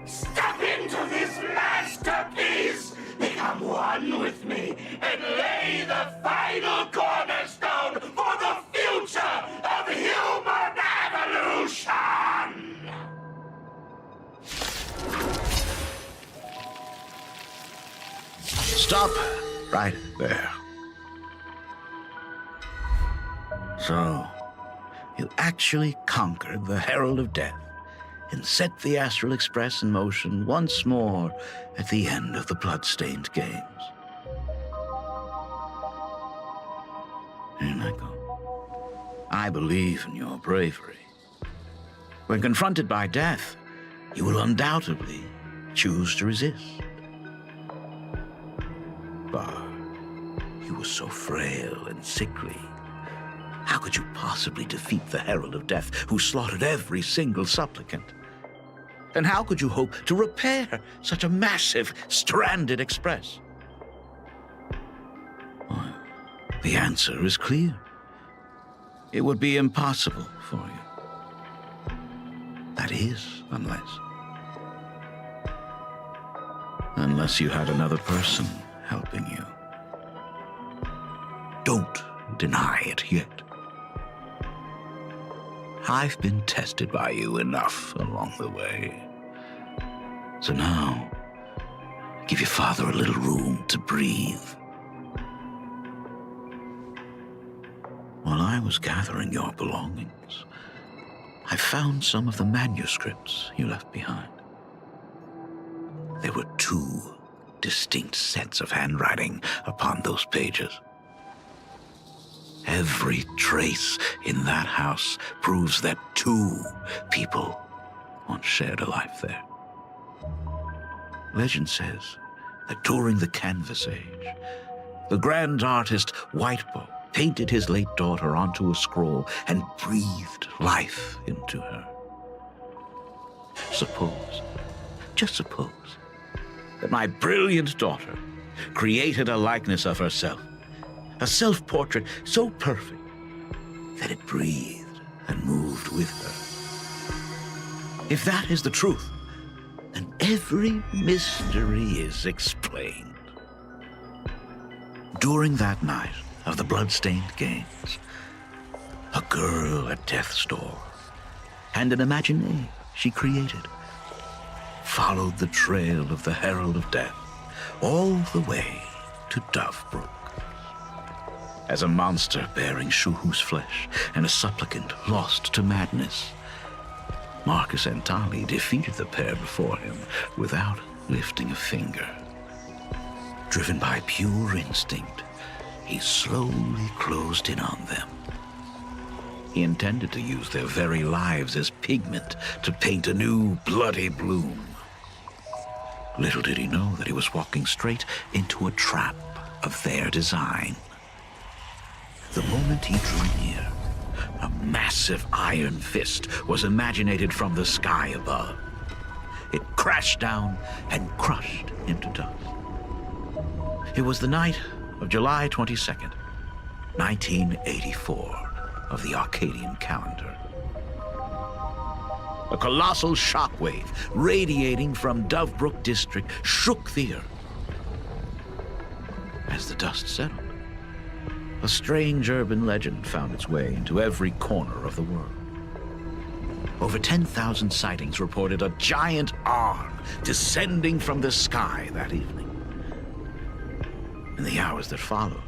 Step into this masterpiece! Become one with me and lay the final cornerstone for the future of human evolution! Stop right there. So, you actually conquered the Herald of Death and set the Astral Express in motion once more at the end of the Bloodstained Games. Himeko, I believe in your bravery. When confronted by death, you will undoubtedly choose to resist. But you were so frail and sickly. How could you possibly defeat the Herald of Death, who slaughtered every single supplicant? And how could you hope to repair such a massive, stranded express? Well, the answer is clear. It would be impossible for you. That is, unless you had another person helping you. Don't deny it yet. I've been tested by you enough along the way. So now, give your father a little room to breathe. While I was gathering your belongings, I found some of the manuscripts you left behind. There were 2 distinct sets of handwriting upon those pages. Every trace in that house proves that 2 people once shared a life there. Legend says that during the Canvas Age, the grand artist Whitebow painted his late daughter onto a scroll and breathed life into her. Suppose, just suppose, that my brilliant daughter created a likeness of herself, a self-portrait so perfect that it breathed and moved with her. If that is the truth, then every mystery is explained. During that night of the Bloodstained Games, a girl at death's door and an imagination she created followed the trail of the Herald of Death all the way to Dovebrook. As a monster bearing Shuhu's flesh and a supplicant lost to madness, Marcus Antali defeated the pair before him without lifting a finger. Driven by pure instinct, he slowly closed in on them. He intended to use their very lives as pigment to paint a new bloody bloom. Little did he know that he was walking straight into a trap of their design. The moment he drew near, a massive iron fist was imaginated from the sky above. It crashed down and crushed into dust. It was the night of July 22nd, 1984 of the Arcadian calendar. A colossal shockwave radiating from Dovebrook district shook the earth. As the dust settled, a strange urban legend found its way into every corner of the world. Over 10,000 sightings reported a giant arm descending from the sky that evening. In the hours that followed,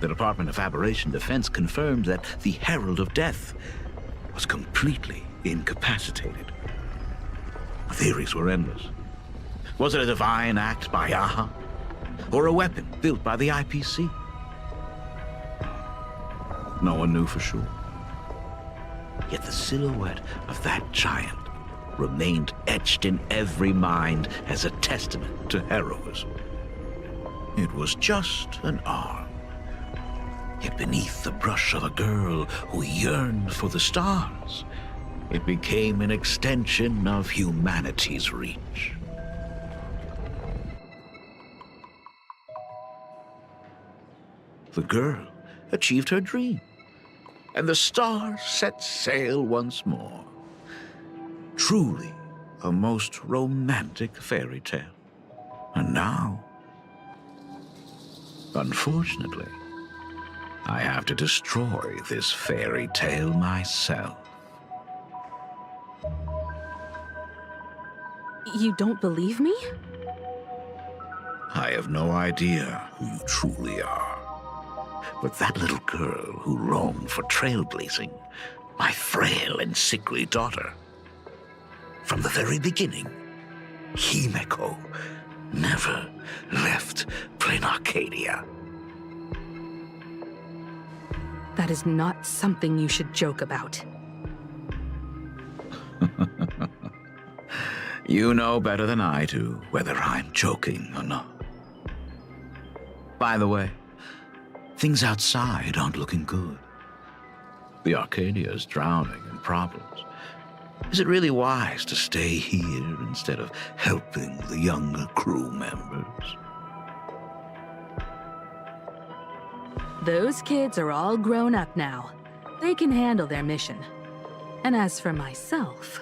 the Department of Aberration Defense confirmed that the Herald of Death was completely incapacitated. The theories were endless. Was it a divine act by Yaha? Or a weapon built by the IPC? No one knew for sure. Yet the silhouette of that giant remained etched in every mind as a testament to heroism. It was just an arm. Yet beneath the brush of a girl who yearned for the stars, it became an extension of humanity's reach. The girl achieved her dream, and the stars set sail once more. Truly a most romantic fairy tale. And now, unfortunately, I have to destroy this fairy tale myself. You don't believe me? I have no idea who you truly are. But that little girl who roamed for trailblazing, my frail and sickly daughter. From the very beginning, Himeko never left Plain Arcadia. That is not something you should joke about. You know better than I do whether I'm joking or not. By the way, things outside aren't looking good. The Arcadia is drowning in problems. Is it really wise to stay here instead of helping the younger crew members? Those kids are all grown up now. They can handle their mission. And as for myself,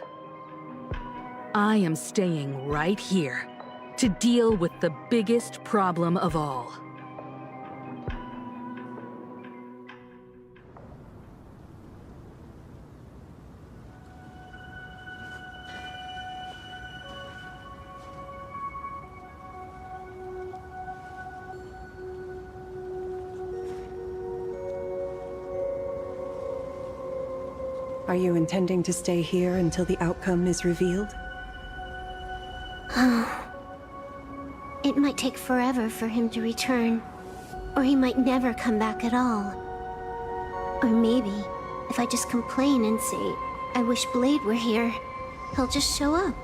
I am staying right here to deal with the biggest problem of all. Are you intending to stay here until the outcome is revealed? It might take forever for him to return, or he might never come back at all. Or maybe, if I just complain and say, I wish Blade were here, he'll just show up.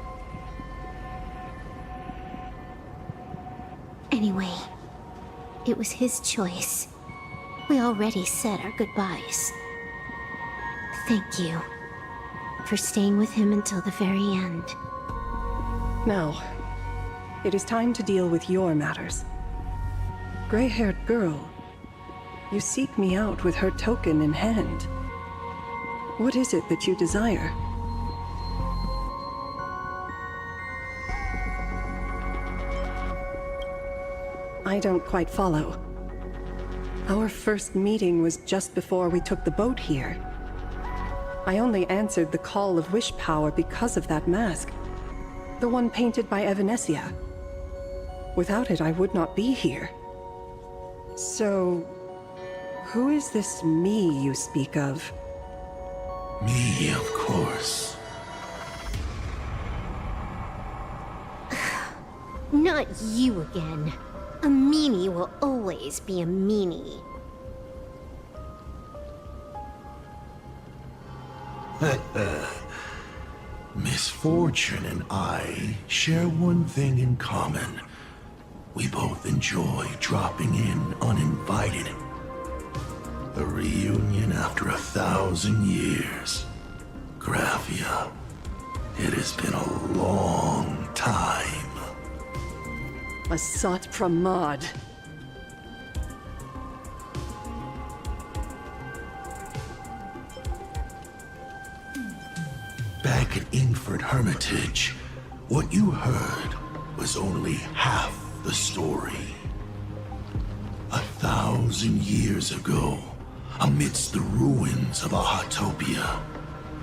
Anyway, it was his choice. We already said our goodbyes. Thank you for staying with him until the very end. Now, it is time to deal with your matters. Gray-haired girl, you seek me out with her token in hand. What is it that you desire? I don't quite follow. Our first meeting was just before we took the boat here. I only answered the call of wish power because of that mask. The one painted by Evanesia. Without it, I would not be here. So, who is this me you speak of? Me, of course. Not you again. A meanie will always be a meanie. Misfortune and I share one thing in common. We both enjoy dropping in uninvited. A reunion after 1,000 years. Graphia, it has been a long time. Asat Pramad. Back at Ingford Hermitage, what you heard was only half the story. 1,000 2,000 years ago, amidst the ruins of a Autopia,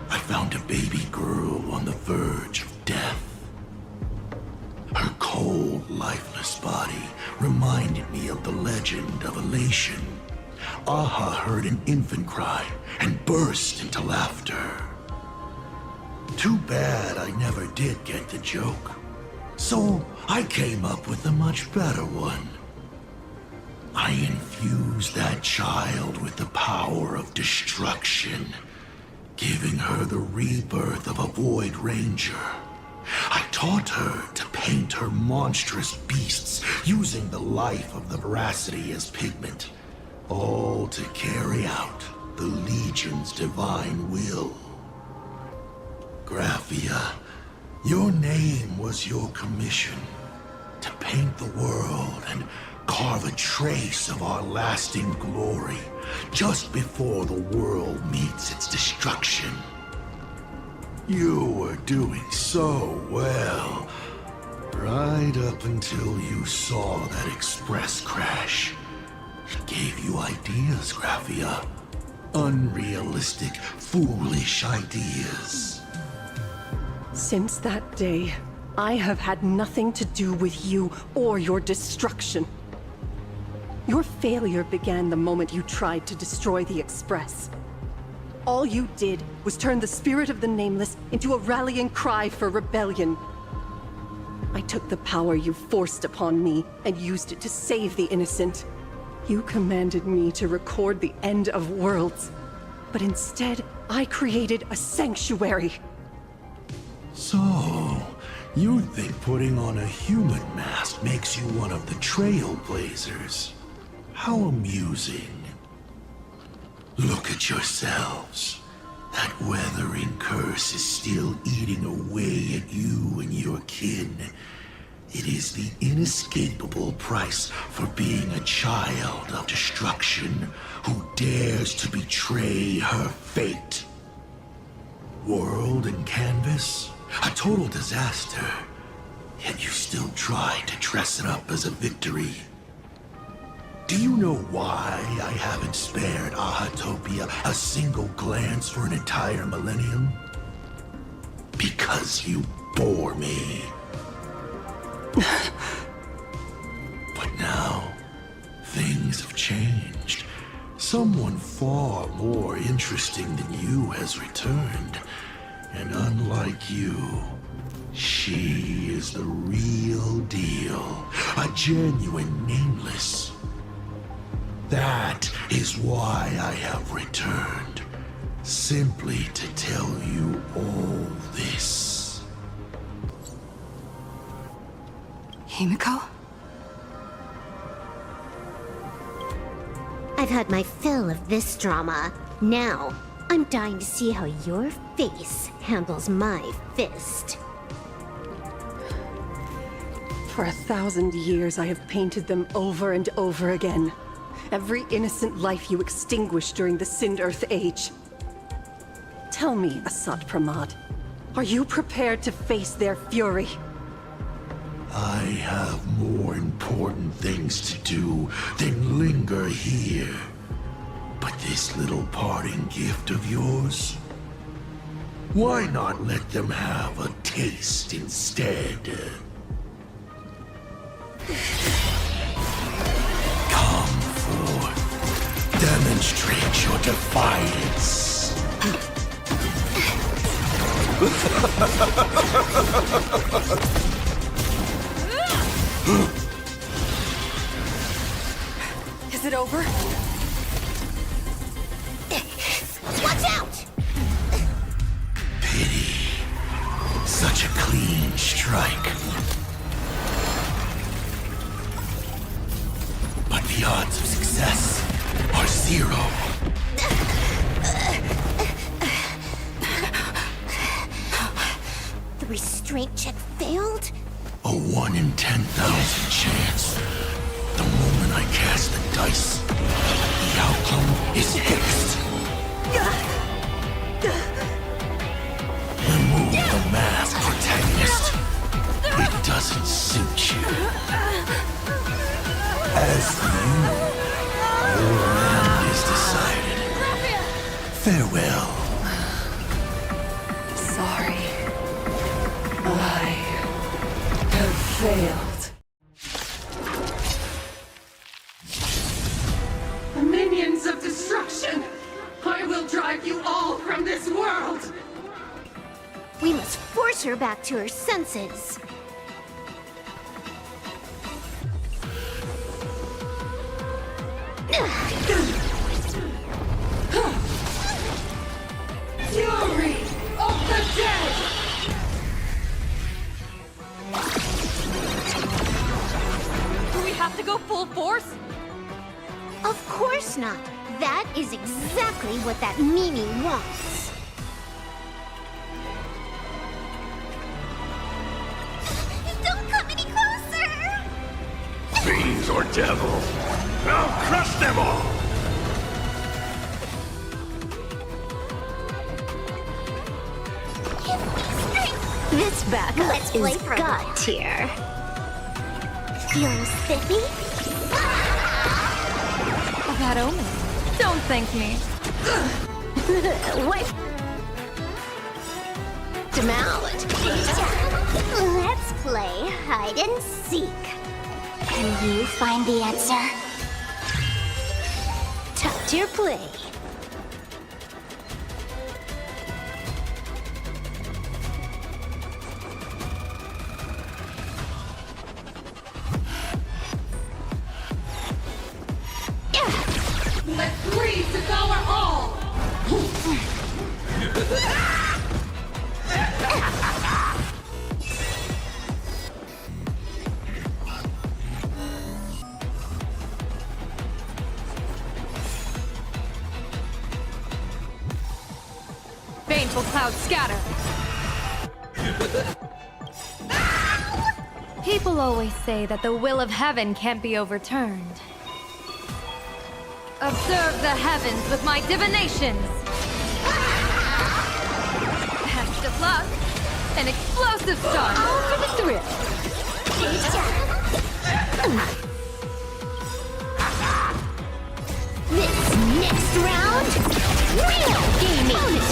I found a baby girl on the verge of death. Her cold, lifeless body reminded me of the legend of Elation. Aha heard an infant cry and burst into laughter. Too bad I never did get the joke. So I came up with a much better one. I infused that child with the power of destruction, giving her the rebirth of a Void Ranger. I taught her to paint her monstrous beasts using the life of the veracity as pigment, all to carry out the Legion's divine will. Graphia, your name was your commission, to paint the world and carve a trace of our lasting glory just before the world meets its destruction. You were doing so well, right up until you saw that express crash. It gave you ideas, Graphia. Unrealistic, foolish ideas. Since that day, I have had nothing to do with you or your destruction. Your failure began the moment you tried to destroy the Express. All you did was turn the spirit of the Nameless into a rallying cry for rebellion. I took the power you forced upon me and used it to save the innocent. You commanded me to record the end of worlds, but instead, I created a sanctuary. So, you think putting on a human mask makes you one of the Trailblazers? How amusing. Look at yourselves. That weathering curse is still eating away at you and your kin. It is the inescapable price for being a child of destruction who dares to betray her fate. World and canvas, a total disaster. Yet you still try to dress it up as a victory. Do you know why I haven't spared Ahatopia a single glance for an entire millennium? Because you bore me. But now, things have changed. Someone far more interesting than you has returned. And unlike you, she is the real deal. A genuine Nameless. That is why I have returned. Simply to tell you all this. Himiko? I've had my fill of this drama. Now, I'm dying to see how your face handles my fist. For 1,000 years, I have painted them over and over again. Every innocent life you extinguished during the Sind Earth Age. Tell me, Asat Pramad, are you prepared to face their fury? I have more important things to do than linger here. But this little parting gift of yours? Why not let them have a taste instead? Come forth. Demonstrate your defiance. Is it over? Watch out! Pity. Such a clean strike. But the odds of success are 0. The restraint check failed? A 1 in 10,000 chance. The moment I cast the dice, the outcome is fixed. Remove the mask, protagonist. It doesn't suit you. As for you, Farewell. Sorry. I have failed. Minions of destruction! I will drive you all from this world! We must force her back to her senses. Fury of the dead! Do we have to go full force? Of course not. That is exactly what that Mimi wants. Don't come any closer! Fiends or devils, I'll crush them all! This backup Let's play is for a God while. tier. Feeling spiffy? Bad omen. Don't thank me. What? Them out. Let's play hide and seek. Can you find the answer? Top tier play. Let greed devour all! Baneful clouds scatter. People always say that the will of heaven can't be overturned. Observe the heavens with my divinations! Best of luck! An explosive start! All for the thrill. This next round, real gaming. Bonus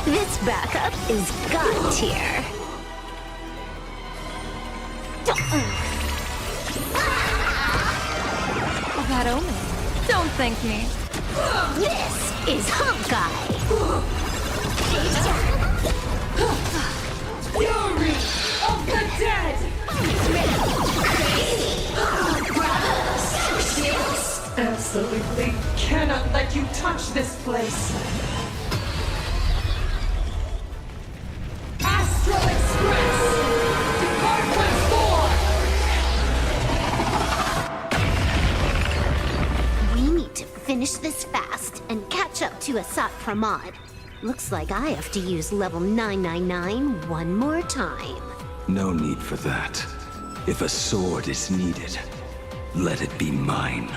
This backup is God tier. Bad omen. Don't thank me. This is Honkai. Fury of the dead! Absolutely cannot let you touch this place. Astral Express! Depart once more! We need to finish this fast and catch up to Asat Pramod. Looks like I have to use level 999 one more time. No need for that. If a sword is needed, let it be mine.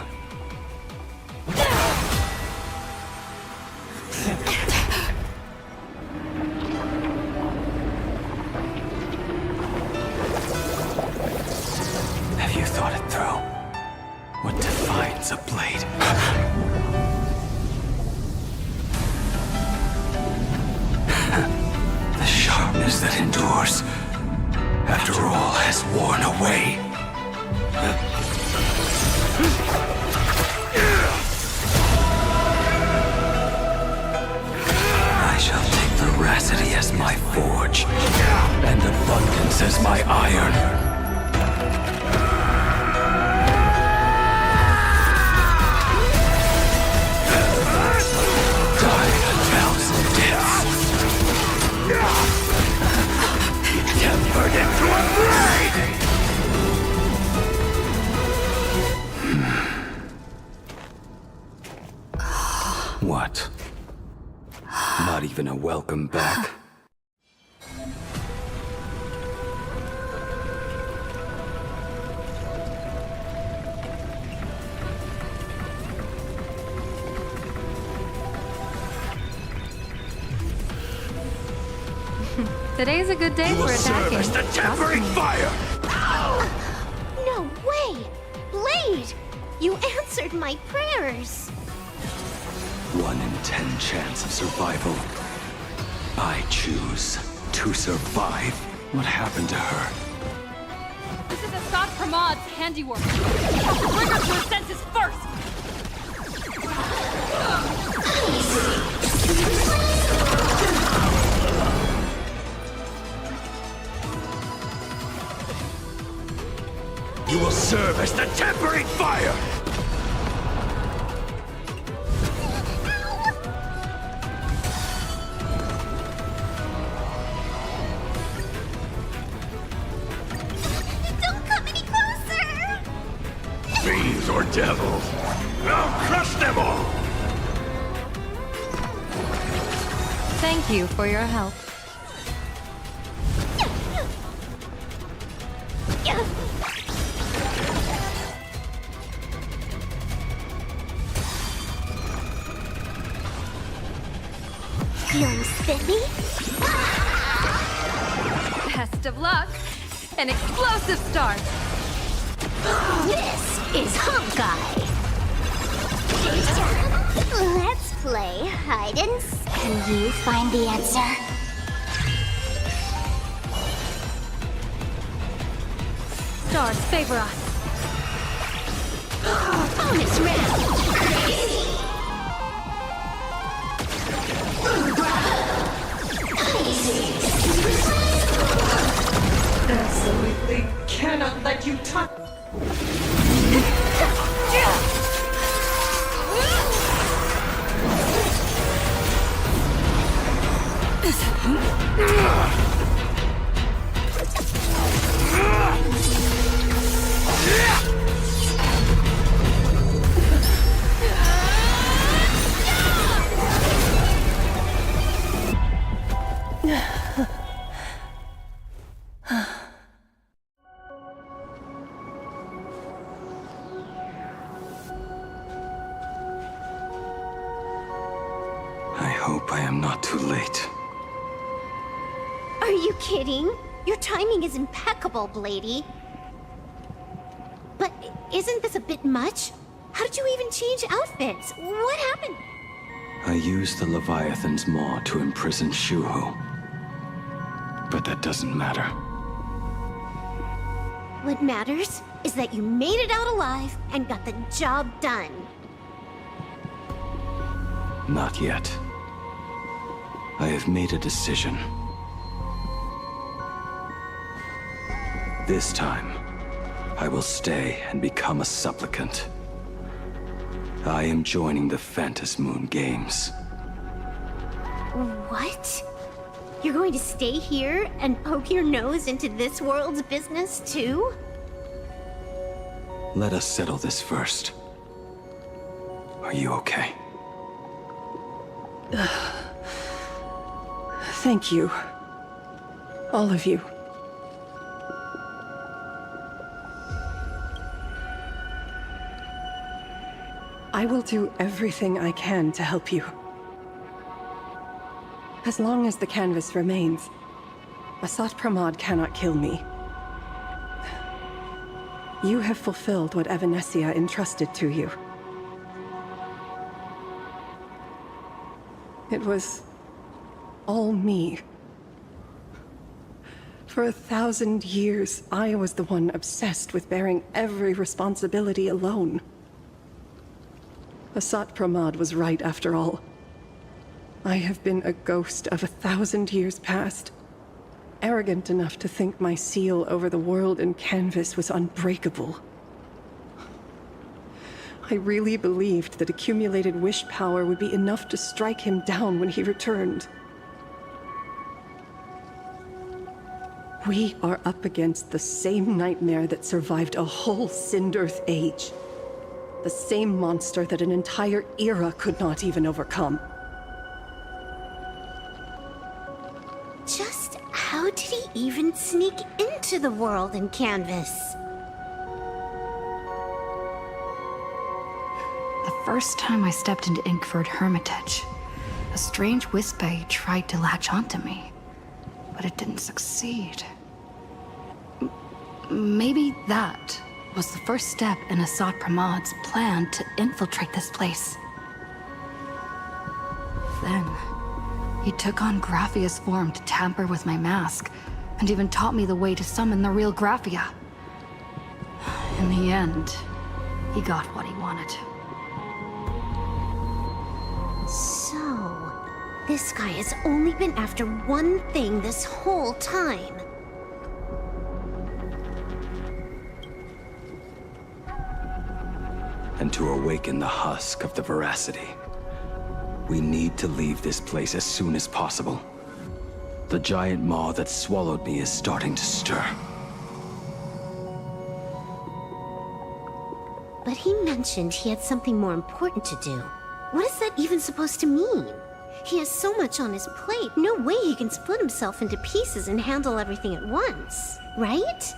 Have you thought it through? What defines a blade? The sharpness that endures after all has worn away. I shall take veracity as my forge, and abundance as my iron. Tempered into a blade! What? Not even a welcome back? Today's a good day You will for serve attacking. as the tempering fire! No way! Blade! You answered my prayers! 1 in 10 chance of survival. I choose to survive. What happened to her? This is Assad Pramad's handiwork. You have to bring her to her senses first! You will serve as the tempering fire! Don't come any closer! Fiends or devils, I'll crush them all! Thank you for your help. Feeling spiffy? Best of luck. An explosive start. This is Honkai! Let's play hide and seek. Can you find the answer? Stars favor us. Bonus round! Absolutely cannot let you touch. I hope I am not too late. Are you kidding? Your timing is impeccable, Bladey. But isn't this a bit much? How did you even change outfits? What happened? I used the Leviathan's maw to imprison Shuho. But that doesn't matter. What matters is that you made it out alive and got the job done. Not yet. I have made a decision. This time, I will stay and become a supplicant. I am joining the Phantas Moon Games. What? You're going to stay here and poke your nose into this world's business too? Let us settle this first. Are you okay? Thank you. All of you. I will do everything I can to help you. As long as the canvas remains, Asat Pramod cannot kill me. You have fulfilled what Evanescia entrusted to you. It was all me. For 1,000 years, I was the one obsessed with bearing every responsibility alone. Asat Pramod was right after all. I have been a ghost of 1,000 years past, arrogant enough to think my seal over the world and canvas was unbreakable. I really believed that accumulated wish power would be enough to strike him down when he returned. We are up against the same nightmare that survived a whole Sindearth age. The same monster that an entire era could not even overcome. Just how did he even sneak into the world in canvas? The first time I stepped into Inkford Hermitage, a strange Wispe tried to latch onto me. But but it didn't succeed. Maybe that was the first step in Asad Pramad's plan to infiltrate this place. Then, he took on Graphia's form to tamper with my mask, and even taught me the way to summon the real Graphia. In the end, he got what he wanted. So, this guy has only been after one thing this whole time. And to awaken the husk of the veracity, we need to leave this place as soon as possible. The giant maw that swallowed me is starting to stir. But he mentioned he had something more important to do. What is that even supposed to mean? He has so much on his plate, no way he can split himself into pieces and handle everything at once, right?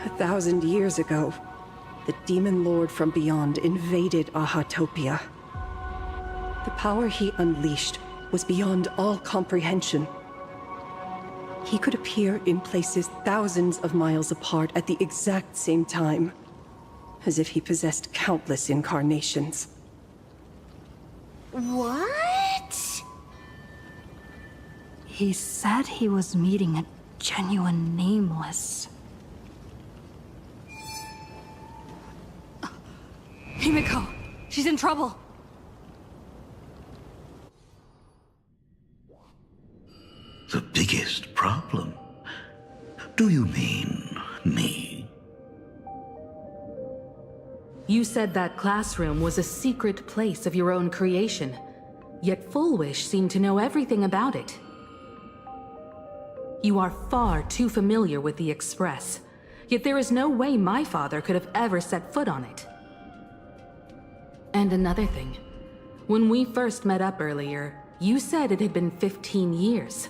1,000 years ago, the demon lord from beyond invaded Ahatopia. The power he unleashed was beyond all comprehension. He could appear in places thousands of miles apart at the exact same time, as if he possessed countless incarnations. What? He said he was meeting a genuine nameless. Himiko! She's in trouble! The biggest problem? Do you mean me? You said that classroom was a secret place of your own creation, yet Fullwish seemed to know everything about it. You are far too familiar with the Express, yet there is no way my father could have ever set foot on it. And another thing, when we first met up earlier, you said it had been 15 years.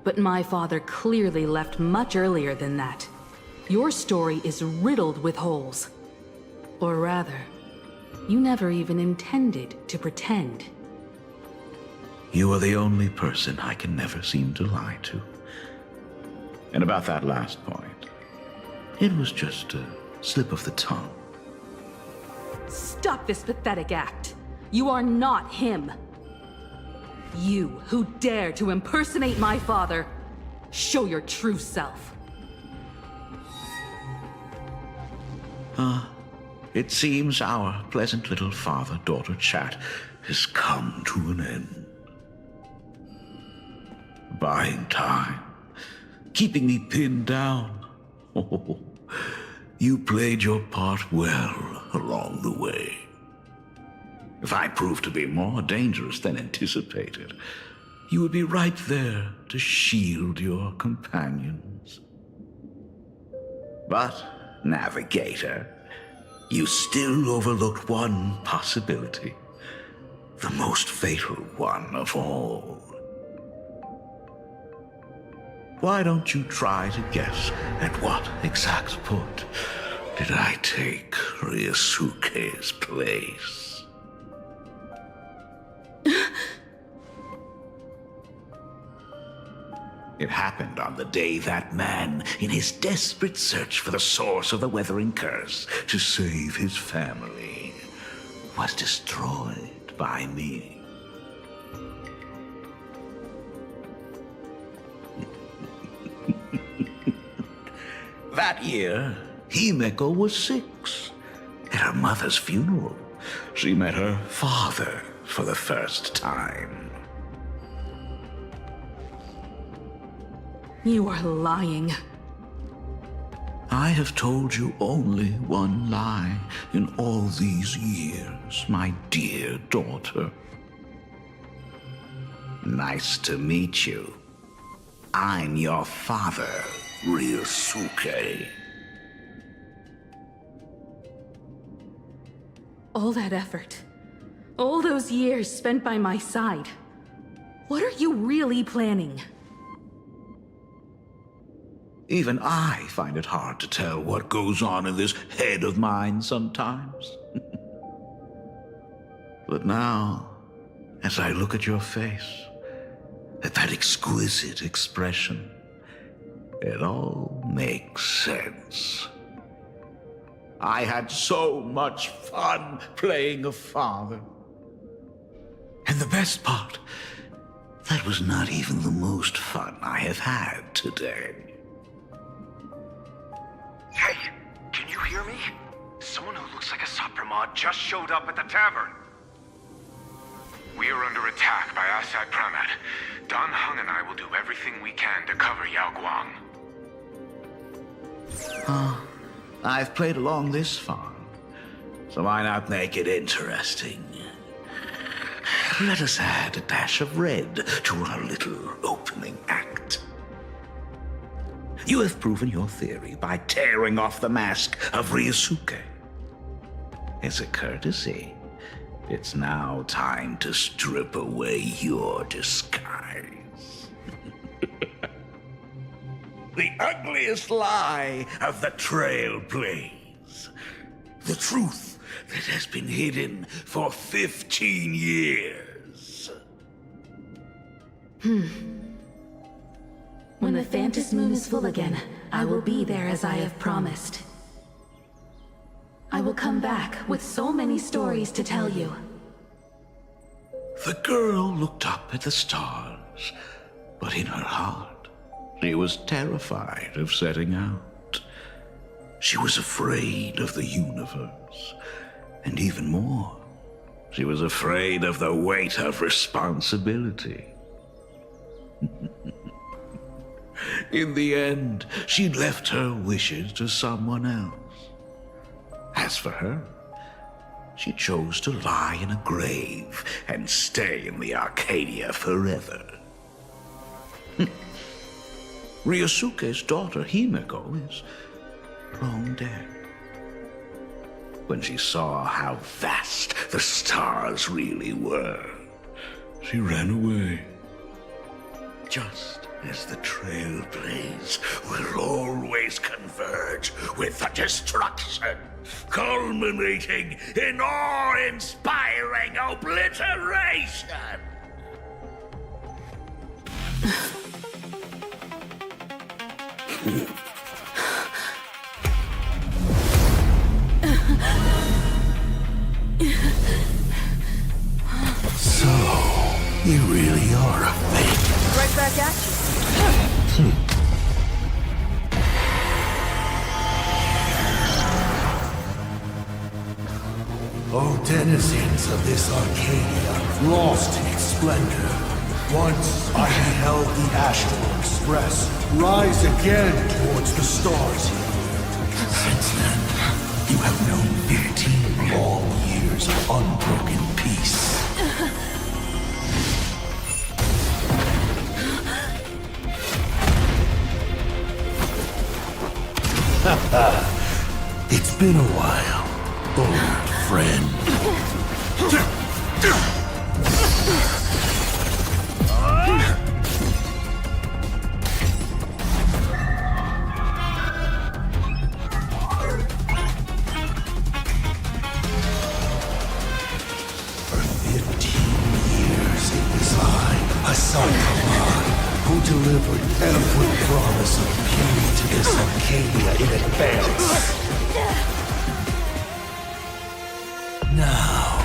But my father clearly left much earlier than that. Your story is riddled with holes. Or rather, you never even intended to pretend. You are the only person I can never seem to lie to. And about that last point, it was just a slip of the tongue. Stop this pathetic act. You are not him. You who dare to impersonate my father, show your true self. It seems our pleasant little father-daughter chat has come to an end. Buying time, keeping me pinned down. Oh, you played your part well along the way. If I proved to be more dangerous than anticipated, you would be right there to shield your companions. But, Navigator, you still overlooked one possibility. The most fatal one of all. Why don't you try to guess at what exact point did I take Ryusuke's place? It happened on the day that man, in his desperate search for the source of the Weathering Curse to save his family, was destroyed by me. That year, Himeko was 6. At her mother's funeral, she met her father for the first time. You are lying. I have told you only one lie in all these years, my dear daughter. Nice to meet you. I'm your father, Ryusuke. All that effort, all those years spent by my side. What are you really planning? Even I find it hard to tell what goes on in this head of mine sometimes. But now, as I look at your face, at that exquisite expression, it all makes sense. I had so much fun playing a father. And the best part, that was not even the most fun I have had today. Hey, can you hear me? Someone who looks like a Supremod just showed up at the tavern. We are under attack by Asad Pramad. Dan Heng and I will do everything we can to cover Yao Guang. I've played along this far, so why not make it interesting? Let us add a dash of red to our little opening act. You have proven your theory by tearing off the mask of Ryosuke. As a courtesy, it's now time to strip away your disguise. The ugliest lie of the Trailblaze. The truth that has been hidden for 15 years. When the Phantom Moon is full again, I will be there as I have promised. I will come back with so many stories to tell you. The girl looked up at the stars, but in her heart, she was terrified of setting out. She was afraid of the universe, and even more, she was afraid of the weight of responsibility. In the end, she left her wishes to someone else. As for her, she chose to lie in a grave and stay in the Arcadia forever. Ryosuke's daughter, Himeko, is long dead. When she saw how vast the stars really were, she ran away. Just as the Trailblaze will always converge with the destruction, culminating in awe-inspiring obliteration. So, you really are a fake. Right back at you. O denizens of this Arcadia, lost in its splendor, once I beheld the Astral Express rise again towards the stars. Since then, you have known 15 long years of unbroken peace. It's been a while, old friend. For 15 years it was I, Hassan Khan, who delivered every promise of beauty to this Arcadia in advance. Now,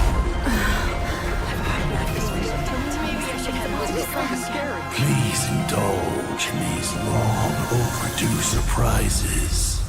please indulge in these long overdue surprises.